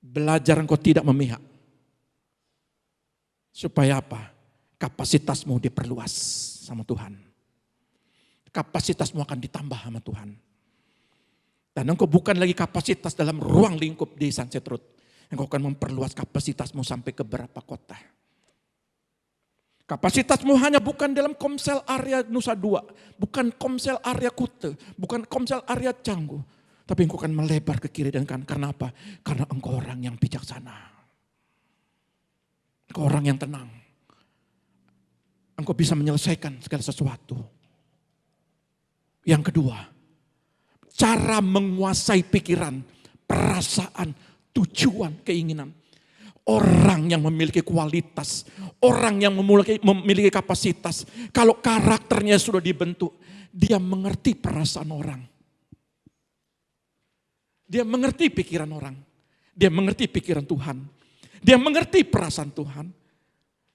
Belajar engkau tidak memihak. Supaya apa? Kapasitasmu diperluas sama Tuhan. Kapasitasmu akan ditambah sama Tuhan. Dan engkau bukan lagi kapasitas dalam ruang lingkup di Sunset Road. Engkau akan memperluas kapasitasmu sampai ke beberapa kota. Kapasitasmu hanya bukan dalam Komsel area Nusa Dua, bukan Komsel area Kute, bukan Komsel area Canggu. Tapi engkau akan melebar ke kiri dan kanan. Karena apa? Karena engkau orang yang bijaksana. Engkau orang yang tenang. Engkau bisa menyelesaikan segala sesuatu. Yang kedua, cara menguasai pikiran, perasaan, tujuan, keinginan. Orang yang memiliki kualitas, orang yang memiliki kapasitas, kalau karakternya sudah dibentuk, dia mengerti perasaan orang. Dia mengerti pikiran orang. Dia mengerti pikiran Tuhan. Dia mengerti perasaan Tuhan.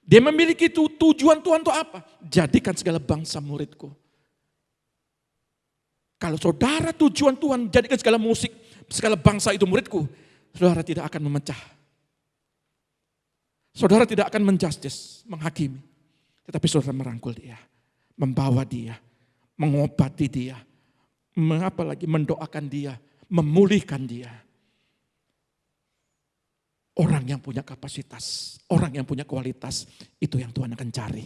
Dia memiliki tujuan Tuhan itu apa? Jadikan segala bangsa muridku. Kalau saudara tujuan Tuhan jadikan segala musik, segala bangsa itu muridku, saudara tidak akan memecah. Saudara tidak akan menjustis, menghakimi. Tetapi saudara merangkul dia, membawa dia, mengobati dia, apalagi mendoakan dia, memulihkan dia. Orang yang punya kapasitas, orang yang punya kualitas, itu yang Tuhan akan cari.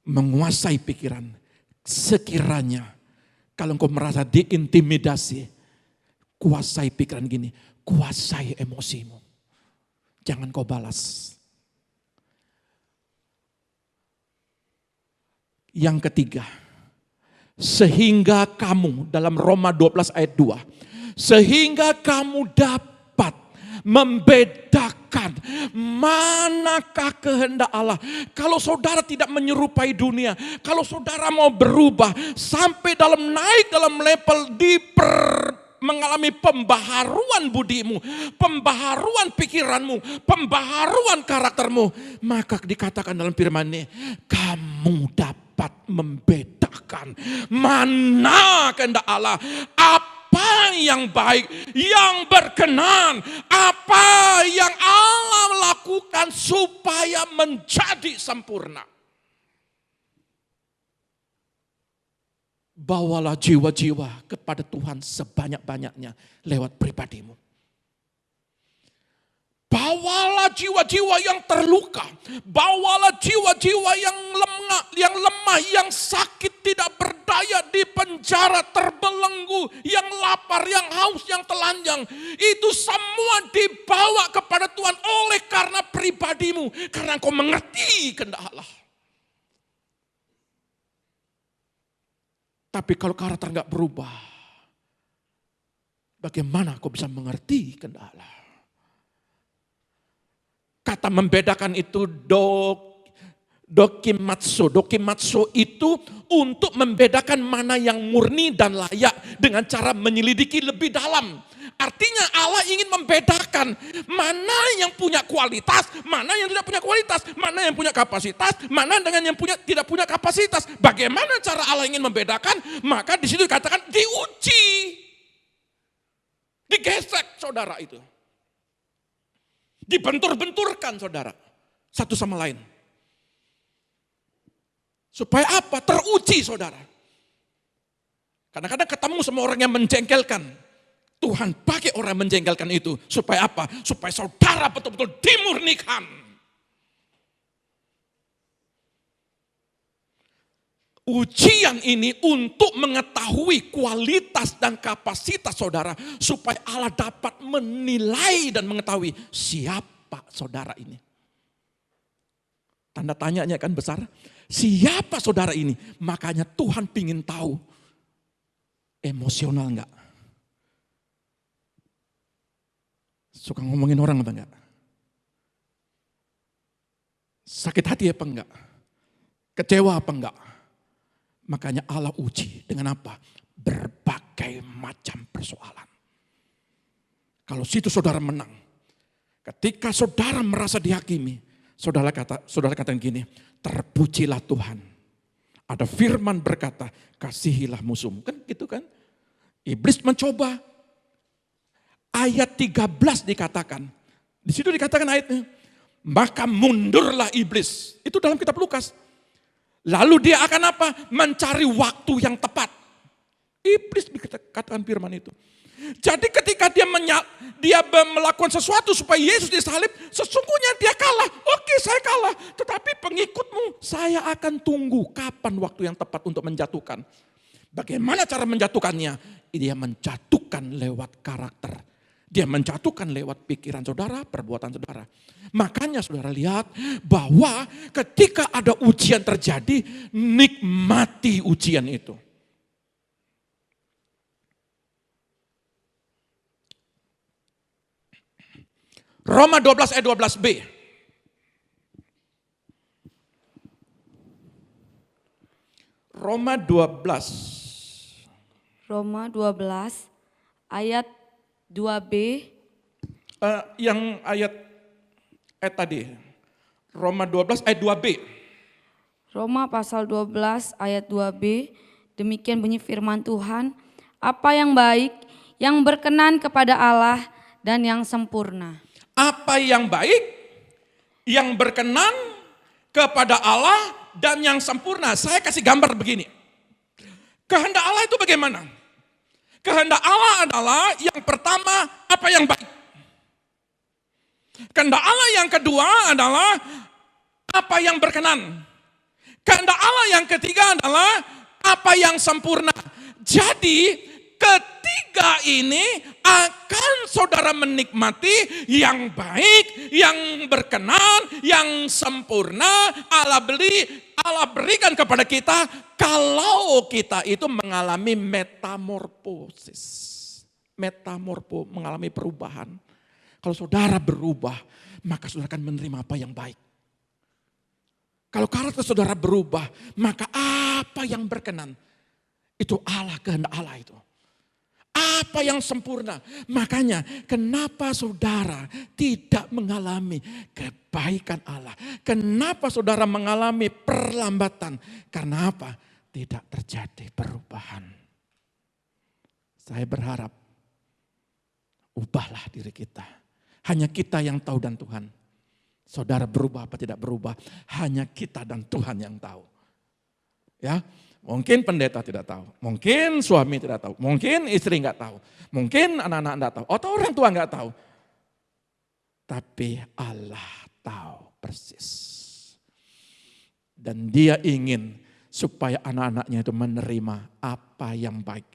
Menguasai pikiran, sekiranya kalau engkau merasa diintimidasi, kuasai pikiran gini, kuasai emosimu. Jangan kau balas. Yang ketiga, sehingga kamu dalam Roma 12 ayat 2, sehingga kamu dapat membedakan manakah kehendak Allah. Kalau saudara tidak menyerupai dunia, kalau saudara mau berubah sampai naik dalam level mengalami pembaharuan budimu, pembaharuan pikiranmu, pembaharuan karaktermu, maka dikatakan dalam firman ini, kamu dapat membedakan mana kehendak Allah, apa yang baik, yang berkenan, apa yang Allah lakukan supaya menjadi sempurna. Bawalah jiwa-jiwa kepada Tuhan sebanyak-banyaknya lewat pribadimu. Bawalah jiwa-jiwa yang terluka. Bawalah jiwa-jiwa yang lemah, yang sakit, tidak berdaya, di penjara, terbelenggu, yang lapar, yang haus, yang telanjang. Itu semua dibawa kepada Tuhan oleh karena pribadimu. Karena engkau mengerti kehendak Allah. Tapi kalau karakter enggak berubah, bagaimana kau bisa mengerti kehendak Allah? Kata membedakan itu dokimatsu. Dokimatsu itu untuk membedakan mana yang murni dan layak dengan cara menyelidiki lebih dalam. Artinya Allah ingin membedakan mana yang punya kualitas, mana yang tidak punya kualitas, mana yang punya kapasitas, mana dengan yang tidak punya kapasitas. Bagaimana cara Allah ingin membedakan? Maka di situ dikatakan diuji. Digesek saudara itu. Dibentur-benturkan saudara. Satu sama lain. Supaya apa? Teruji saudara. Kadang-kadang ketemu sama orang yang menjengkelkan. Tuhan pakai orang yang menjengkelkan itu. Supaya apa? Supaya saudara betul-betul dimurnikan. Ujian ini untuk mengetahui kualitas dan kapasitas saudara. Supaya Allah dapat menilai dan mengetahui siapa saudara ini. Tanda tanyanya kan besar. Siapa saudara ini? Makanya Tuhan pingin tahu. Emosional enggak? Suka ngomongin orang apa enggak? Sakit hati apa enggak? Kecewa apa enggak? Makanya Allah uji dengan apa? Berbagai macam persoalan. Kalau situ saudara menang. Ketika saudara merasa dihakimi. Saudara katakan gini. Terpujilah Tuhan. Ada firman berkata. Kasihilah musuhmu. Kan gitu kan? Iblis mencoba. Ayat 13 dikatakan. Di situ dikatakan ayatnya. Maka mundurlah iblis. Itu dalam kitab Lukas. Lalu dia akan apa? Mencari waktu yang tepat. Iblis katakan firman itu. Jadi ketika dia melakukan sesuatu supaya Yesus disalib, sesungguhnya dia kalah. Oke, saya kalah. Tetapi pengikutmu, saya akan tunggu kapan waktu yang tepat untuk menjatuhkan. Bagaimana cara menjatuhkannya? Dia menjatuhkan lewat karakter. Dia menjatuhkan lewat pikiran saudara, perbuatan saudara. Makanya saudara lihat bahwa ketika ada ujian terjadi, nikmati ujian itu. Roma 12 ayat 12b. Roma 12 ayat 2b. Yang ayat tadi. Roma 12 ayat 2b. Roma pasal 12 ayat 2b. Demikian bunyi firman Tuhan. Apa yang baik, yang berkenan kepada Allah dan yang sempurna. Apa yang baik, yang berkenan kepada Allah dan yang sempurna. Saya kasih gambar begini. Kehendak Allah itu bagaimana? Kehendak Allah adalah yang pertama apa yang baik. Kehendak Allah yang kedua adalah apa yang berkenan. Kehendak Allah yang ketiga adalah apa yang sempurna. Jadi ketiga ini akan saudara menikmati yang baik, yang berkenan, yang sempurna. Allah berikan kepada kita kalau kita itu mengalami metamorfosis. Mengalami perubahan. Kalau saudara berubah, maka saudara akan menerima apa yang baik. Kalau karakter saudara berubah, maka apa yang berkenan, itu Allah, kehendak Allah itu. Apa yang sempurna. Makanya kenapa saudara tidak mengalami kebaikan Allah. Kenapa saudara mengalami perlambatan. Karena apa? Tidak terjadi perubahan. Saya berharap ubahlah diri kita. Hanya kita yang tahu dan Tuhan. Saudara berubah apa tidak berubah. Hanya kita dan Tuhan yang tahu. Ya. Mungkin pendeta tidak tahu, mungkin suami tidak tahu, mungkin istri nggak tahu, mungkin anak-anak nggak tahu, atau orang tua nggak tahu. Tapi Allah tahu persis. Dan Dia ingin supaya anak-anaknya itu menerima apa yang baik,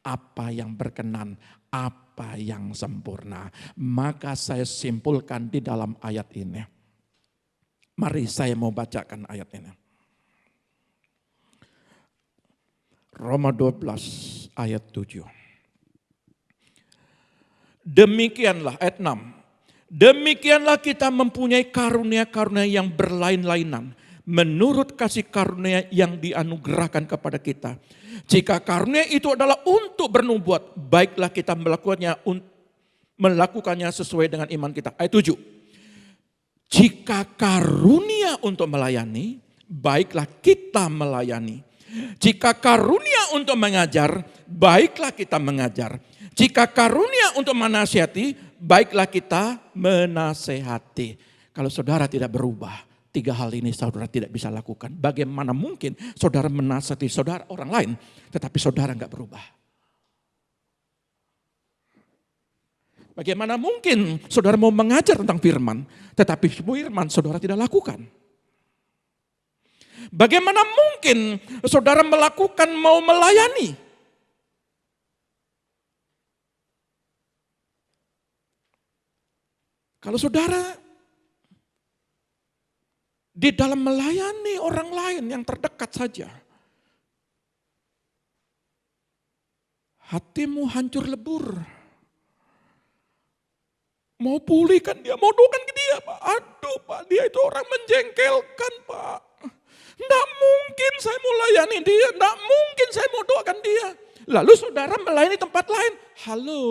apa yang berkenan, apa yang sempurna. Maka saya simpulkan di dalam ayat ini. Mari saya mau bacakan ayat ini. Roma 12 ayat 7. Demikianlah ayat 6. Demikianlah kita mempunyai karunia-karunia yang berlain-lainan menurut kasih karunia yang dianugerahkan kepada kita. Jika karunia itu adalah untuk bernubuat, baiklah kita melakukannya sesuai dengan iman kita. Ayat 7. Jika karunia untuk melayani, baiklah kita melayani. Jika karunia untuk mengajar, baiklah kita mengajar. Jika karunia untuk menasihati, baiklah kita menasehati. Kalau saudara tidak berubah, 3 hal ini saudara tidak bisa lakukan. Bagaimana mungkin saudara menasihati saudara orang lain, tetapi saudara enggak berubah? Bagaimana mungkin saudara mau mengajar tentang firman, tetapi firman saudara tidak lakukan? Bagaimana mungkin saudara melakukan mau melayani? Kalau saudara di dalam melayani orang lain yang terdekat saja, hatimu hancur lebur. Mau pulihkan dia, mau doakan ke dia, Pak. Aduh Pak, dia itu orang menjengkelkan Pak. Tidak mungkin saya mau layani dia, tidak mungkin saya mau doakan dia. Lalu saudara melayani tempat lain, halo.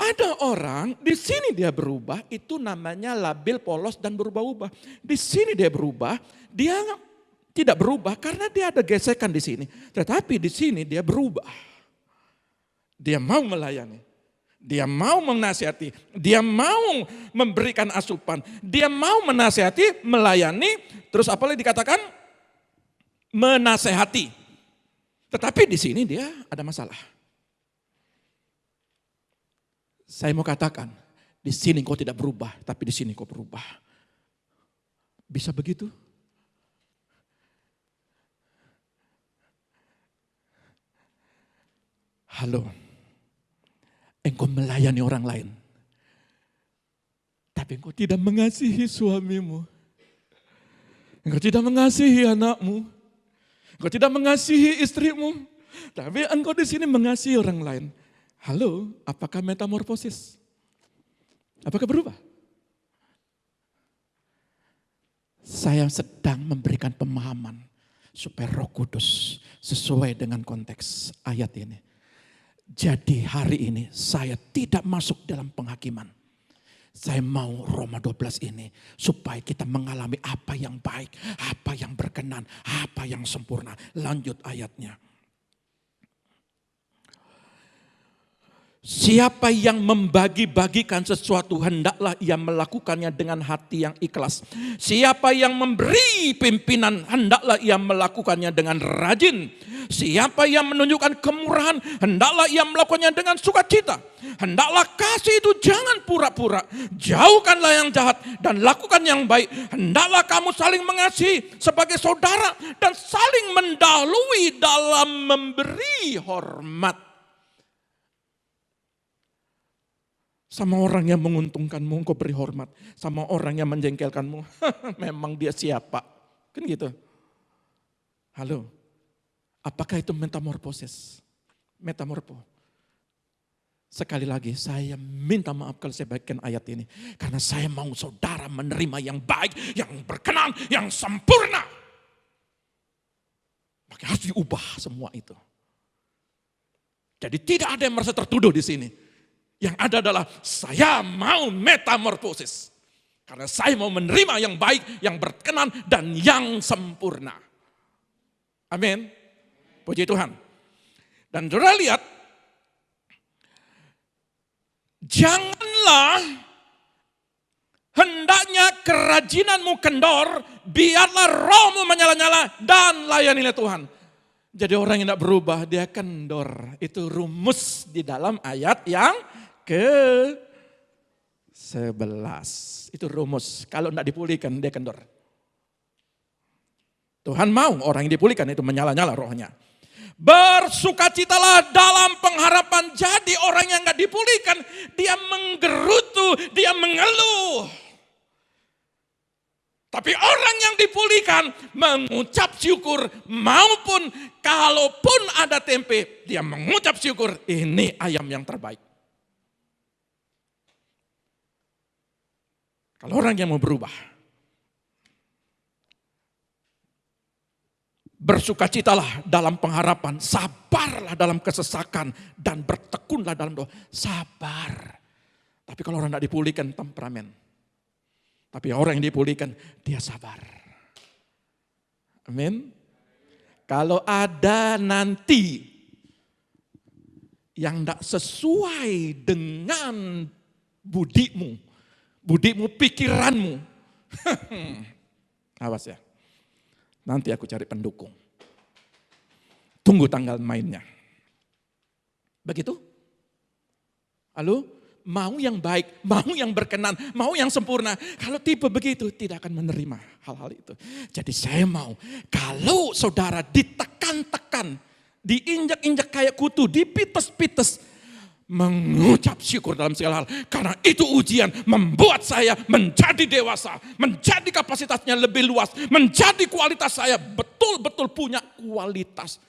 Ada orang, di sini dia berubah, itu namanya labil, polos, dan berubah-ubah. Di sini dia berubah, dia tidak berubah karena dia ada gesekan di sini. Tetapi di sini dia berubah. Dia mau melayani, dia mau menasihati, dia mau memberikan asupan, dia mau menasihati, melayani, terus apa lagi dikatakan? Menasehati. Tetapi di sini dia ada masalah. Saya mau katakan, di sini kau tidak berubah, tapi di sini kau berubah. Bisa begitu? Halo, engkau melayani orang lain, tapi engkau tidak mengasihi suamimu. Engkau tidak mengasihi anakmu. Engkau tidak mengasihi istrimu, tapi engkau di sini mengasihi orang lain. Halo, apakah metamorfosis? Apakah berubah? Saya sedang memberikan pemahaman supaya Roh Kudus sesuai dengan konteks ayat ini. Jadi hari ini saya tidak masuk dalam penghakiman. Saya mau Roma 12 ini supaya kita mengalami apa yang baik, apa yang berkenan, apa yang sempurna. Lanjut ayatnya. Siapa yang membagi-bagikan sesuatu hendaklah ia melakukannya dengan hati yang ikhlas. Siapa yang memberi pimpinan hendaklah ia melakukannya dengan rajin. Siapa yang menunjukkan kemurahan hendaklah ia melakukannya dengan sukacita. Hendaklah kasih itu jangan pura-pura. Jauhkanlah yang jahat dan lakukan yang baik. Hendaklah kamu saling mengasihi sebagai saudara dan saling mendahului dalam memberi hormat. Sama orang yang menguntungkanmu, engkau beri hormat. Sama orang yang menjengkelkanmu, memang dia siapa? Kan gitu. Halo, apakah itu metamorfosis? Metamorfo. Sekali lagi saya minta maaf kalau saya bagikan ayat ini. Karena saya mau saudara menerima yang baik, yang berkenan, yang sempurna. Maka harus diubah semua itu. Jadi tidak ada yang merasa tertuduh di sini. Yang ada adalah saya mau metamorfosis. Karena saya mau menerima yang baik, yang berkenan, dan yang sempurna. Amin. Puji Tuhan. Dan saudara lihat, janganlah hendaknya kerajinanmu kendor, biarlah rohmu menyala-nyala dan layanilah Tuhan. Jadi orang yang tidak berubah, dia kendor. Itu rumus di dalam ayat yang ke-6. 11. Itu rumus. Kalau tidak dipulihkan dia kendor. Tuhan mau orang yang dipulihkan itu menyala-nyala rohnya. Bersukacitalah dalam pengharapan. Jadi orang yang gak dipulihkan, dia menggerutu, dia mengeluh. Tapi orang yang dipulihkan mengucap syukur, maupun kalaupun ada tempe, dia mengucap syukur, ini ayam yang terbaik. Kalau orang yang mau berubah, bersukacitalah dalam pengharapan, sabarlah dalam kesesakan, dan bertekunlah dalam doa. Sabar. Tapi kalau orang tidak dipulihkan, temperamen. Tapi orang yang dipulihkan, dia sabar. Amin. Kalau ada nanti yang tidak sesuai dengan budimu, pikiranmu, awas ya. Nanti aku cari pendukung. Tunggu tanggal mainnya. Begitu? Halo? Mau yang baik, mau yang berkenan, mau yang sempurna. Kalau tipe begitu tidak akan menerima hal-hal itu. Jadi saya mau kalau saudara ditekan-tekan, diinjak-injak kayak kutu, dipites-pites, mengucap syukur dalam segala hal. Karena itu ujian membuat saya menjadi dewasa, menjadi kapasitasnya lebih luas, menjadi kualitas saya betul-betul punya kualitas.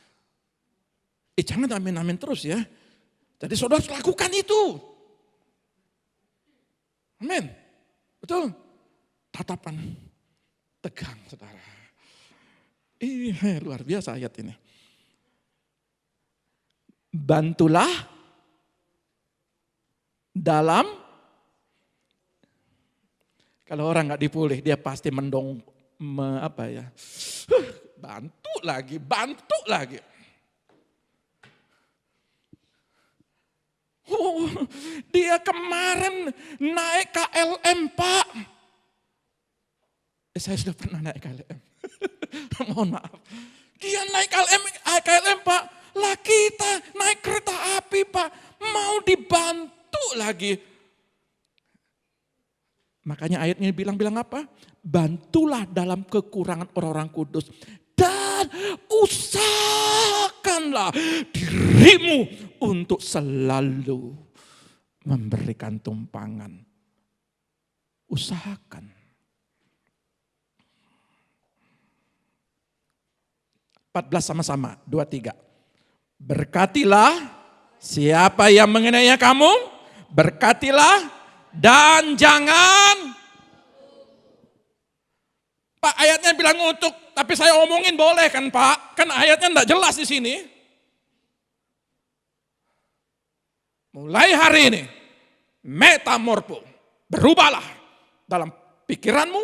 Jangan amin-amin terus ya. Jadi saudara lakukan itu. Amin. Betul. Tatapan tegang saudara. Luar biasa ayat ini. Bantulah dalam, kalau orang nggak dipulih dia pasti bantu lagi. Oh, dia kemarin naik KLM Pak. Saya sudah pernah naik KLM. Mohon maaf. Dia naik KLM Pak. Lah kita naik kereta api Pak. Mau dibantu lagi. Makanya ayat ini bilang apa? Bantulah dalam kekurangan orang-orang kudus. Dan usahakanlah dirimu untuk selalu memberikan tumpangan. Usahakan. (14) sama-sama, 2, 3. Berkatilah siapa yang mengenainya kamu, berkatilah dan jangan. Pak, ayatnya bilang ngutuk, tapi saya omongin boleh kan Pak? Kan ayatnya enggak jelas di sini. Mulai hari ini, metamorfo, berubahlah dalam pikiranmu,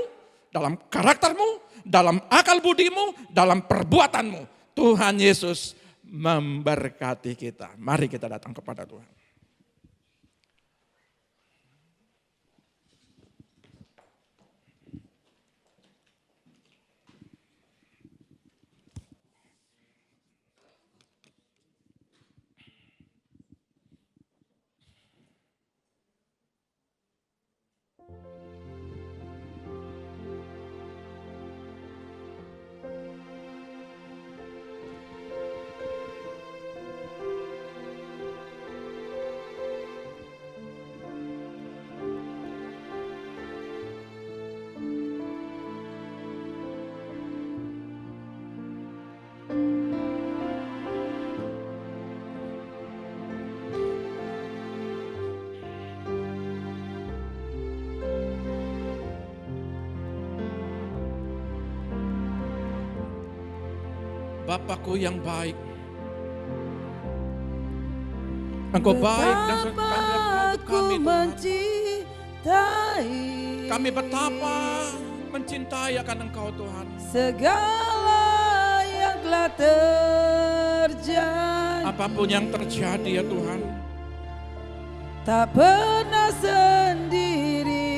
dalam karaktermu, dalam akal budimu, dalam perbuatanmu. Tuhan Yesus memberkati kita. Mari kita datang kepada Tuhan. Bapakku yang baik, Engkau baik dan kami mencintai. Kami betapa mencintai akan Engkau Tuhan. Segala yang telah terjadi, apapun yang terjadi ya Tuhan, tak pernah sendiri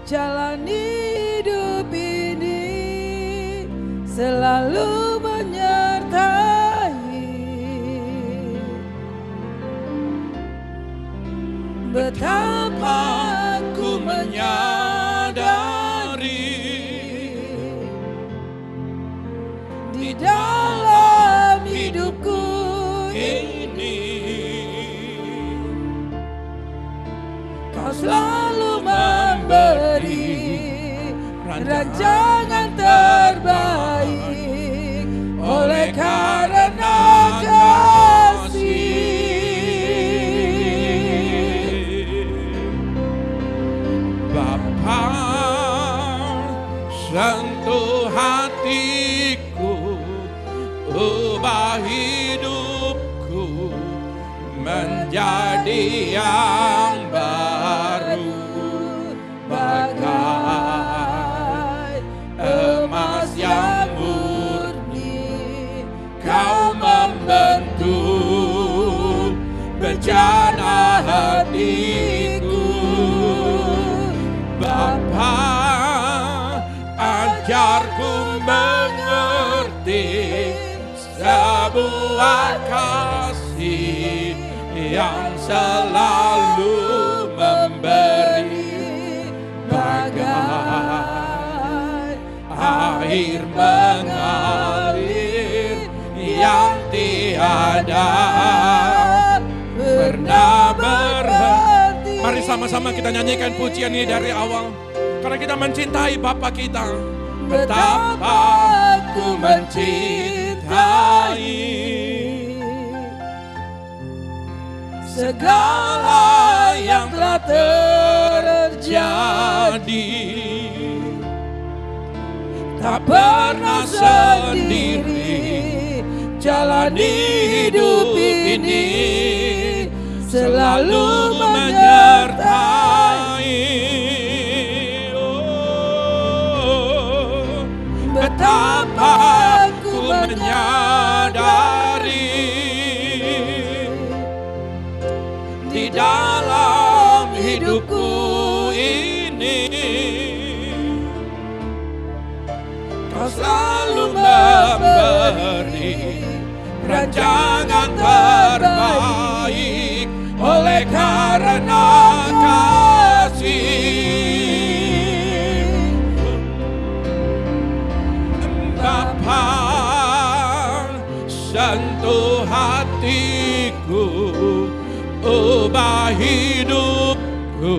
jalani hidup ini, selalu betapa Aku menyadari di dalam hidupku ini Kau selalu memberi rancangan terbaik oleh karena kasih. Bapa, sentuh hatiku, ubah hidupku menjadi yang baru, bagai emas yang murni. Kau membentuk bejana hatiku. Bapa, ajarku mengerti sebuah kasih yang selalu memberi, bagai air mengalir yang tiada pernah berhenti. Mari sama-sama kita nyanyikan pujian ini dari awal, karena kita mencintai Bapa kita. Betapa ku mencintai segala yang telah terjadi. Tak pernah sendiri jalani hidup ini, selalu menyertai. Oh, betapa ku menyadari di dalam hidupku ini Kau selalu memberi rancangan terbaik oleh karena kasih. Bapa, sentuh hatiku, ubah hidupku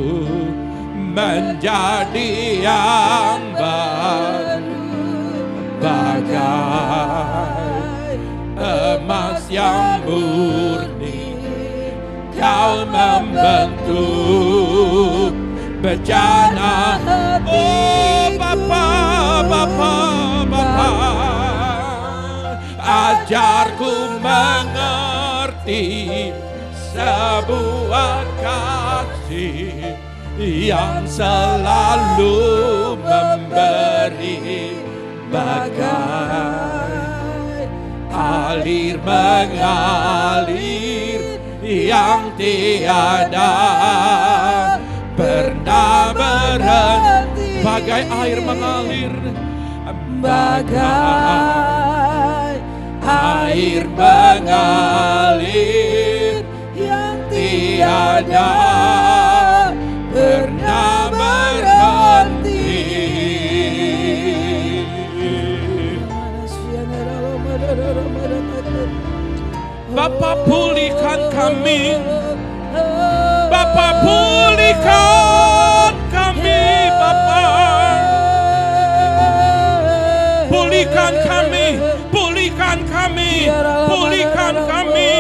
menjadi yang baru, bagai emas yang murni. Kau membentuk bejana. Oh Bapa, Bapa, Bapa, ajarku mengerti sebuah kasih yang selalu memberi, bagai alir mengalir yang tiada pernah berhenti. Bagai air mengalir, bagai air mengalir yang tiada pernah berhenti. Bapa, pulihkan kami. Bapa, pulihkan kami. Bapa, pulihkan kami. Pulihkan kami. Pulihkan kami.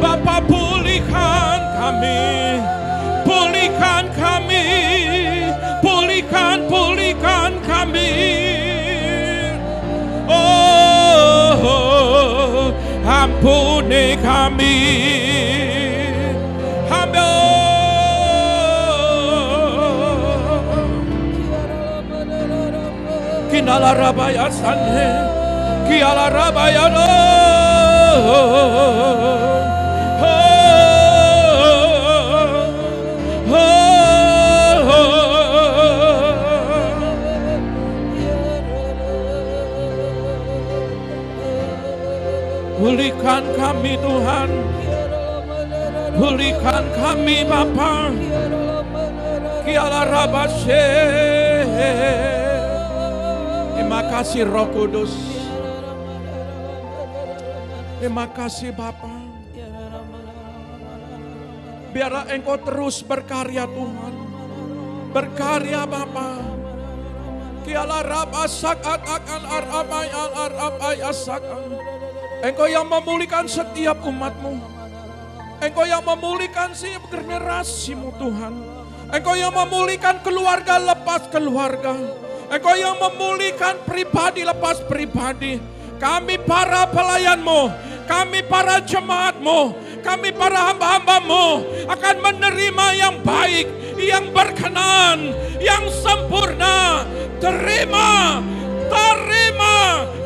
Bapa, pulihkan kami. Pulihkan kami. Pulihkan kami. Oh, ampuni kami. Kinala rabaya sanhe, kiala rabaya no. Pulihkan kami Tuhan. Pulihkan kami Bapa. Kiala Rabashe. Terima kasih Roh Kudus. Terima kasih Bapa. Biarlah Engkau terus berkarya Tuhan. Berkarya Bapa. Kiala Rabasak akan arabai arabai asakan. Engkau yang memulihkan setiap umat-Mu. Engkau yang memulihkan setiap generasi-Mu Tuhan. Engkau yang memulihkan keluarga lepas keluarga. Engkau yang memulihkan pribadi lepas pribadi. Kami para pelayan-Mu, kami para jemaat-Mu, kami para hamba-hamba-Mu akan menerima yang baik, yang berkenan, yang sempurna. Terima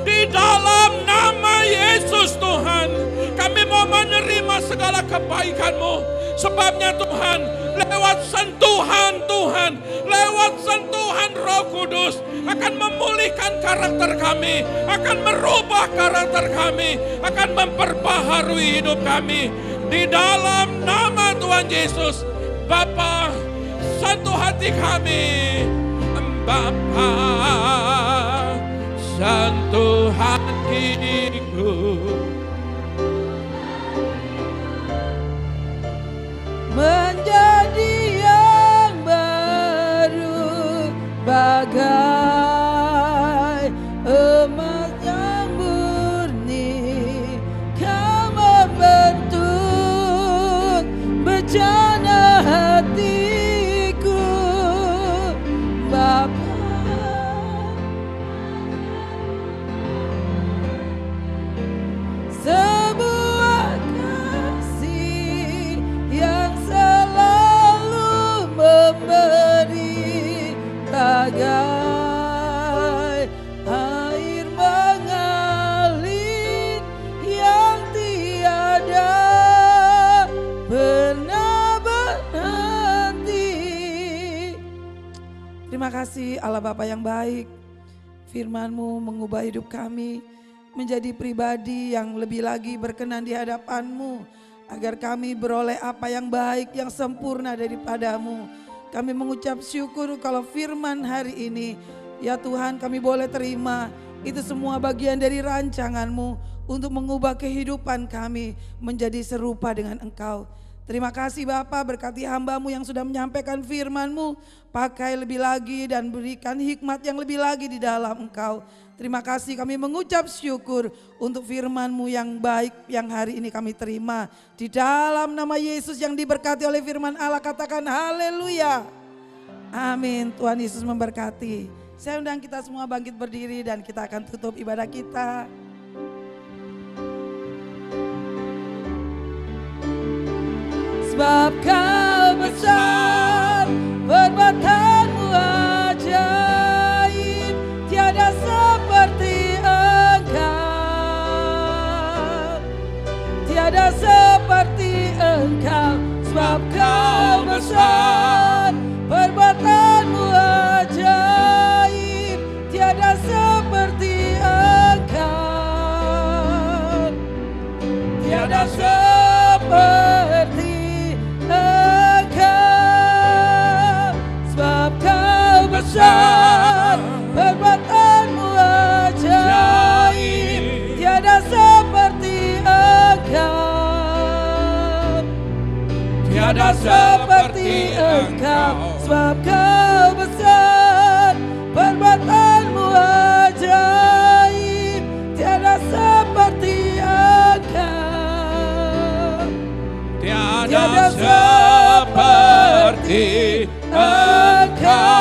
di dalam nama Yesus Tuhan. Kami mau menerima segala kebaikan-Mu. Sebabnya Tuhan, lewat sentuhan Tuhan, lewat sentuhan Roh Kudus akan memulihkan karakter kami, akan merubah karakter kami, akan memperbaharui hidup kami. Di dalam nama Tuhan Yesus, Bapa, sentuh hati kami. Bapa, sentuh hatiku. Menjadi yang baru bagai emas yang murni. Kau membentuk bejana hatiku, Bapa. Sebuah kasih yang selalu memberi, bagai air mengalir yang tiada pernah berhenti. Terima kasih Allah Bapa yang baik. Firman-Mu mengubah hidup kami menjadi pribadi yang lebih lagi berkenan di hadapan-Mu, agar kami beroleh apa yang baik, yang sempurna daripada-Mu. Kami mengucap syukur kalau firman hari ini, ya Tuhan, kami boleh terima. Itu semua bagian dari rancangan-Mu untuk mengubah kehidupan kami menjadi serupa dengan Engkau. Terima kasih Bapa, berkati hamba-Mu yang sudah menyampaikan firman-Mu. Pakai lebih lagi dan berikan hikmat yang lebih lagi di dalam Engkau. Terima kasih, kami mengucap syukur untuk firman-Mu yang baik yang hari ini kami terima. Di dalam nama Yesus yang diberkati oleh firman Allah, katakan haleluya. Amin. Tuhan Yesus memberkati. Saya undang kita semua bangkit berdiri dan kita akan tutup ibadah kita. Sebab Kau besar, perbuatan-Mu ajaib, tiada seperti Engkau, tiada seperti Engkau. Sebab Kau besar, perbuatan-Mu ajaib, tiada seperti Engkau, tiada seperti Engkau. Sebab Kau besar, perbuatan-Mu ajaib, tiada seperti Engkau, tiada seperti Engkau. Sebab Kau besar, perbuatan-Mu ajaib, tiada seperti Engkau, tiada seperti Engkau,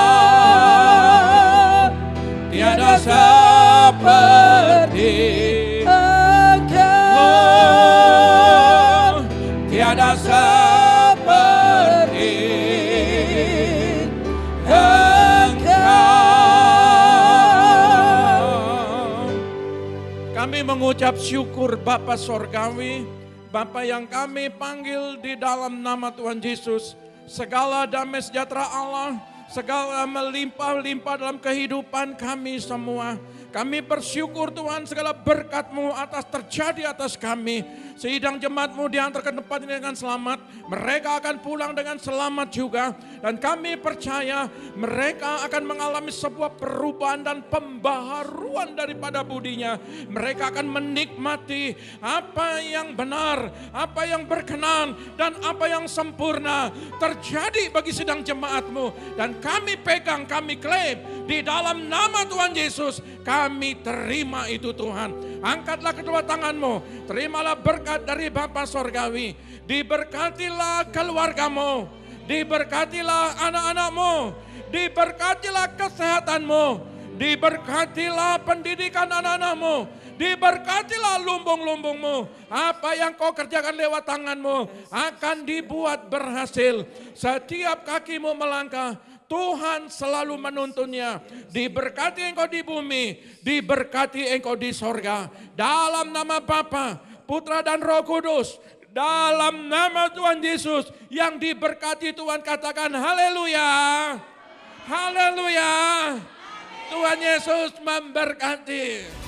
Tiada seperti Engkau, tiada seperti Engkau. Kami mengucap syukur Bapa Sorgawi, Bapa yang kami panggil di dalam nama Tuhan Yesus. Segala damai sejahtera Allah, segala melimpah-limpah dalam kehidupan kami semua. Kami bersyukur Tuhan segala berkat-Mu atas terjadi atas kami. Sidang jemaat-Mu diantar ke tempat ini dengan selamat. Mereka akan pulang dengan selamat juga. Dan kami percaya mereka akan mengalami sebuah perubahan dan pembaharuan daripada budinya. Mereka akan menikmati apa yang benar, apa yang berkenan, dan apa yang sempurna terjadi bagi sidang jemaat-Mu. Dan kami pegang, kami klaim di dalam nama Tuhan Yesus. Kami terima itu Tuhan. Angkatlah kedua tanganmu, terimalah berkat dari Bapa Sorgawi. Diberkatilah keluargamu, diberkatilah anak-anakmu, diberkatilah kesehatanmu, diberkatilah pendidikan anak-anakmu, diberkatilah lumbung-lumbungmu. Apa yang kau kerjakan lewat tanganmu akan dibuat berhasil. Setiap kakimu melangkah, Tuhan selalu menuntunnya. Diberkati engkau di bumi, diberkati engkau di sorga. Dalam nama Bapa, Putra dan Roh Kudus, dalam nama Tuhan Yesus yang diberkati Tuhan, katakan haleluya. Haleluya. Tuhan Yesus memberkati.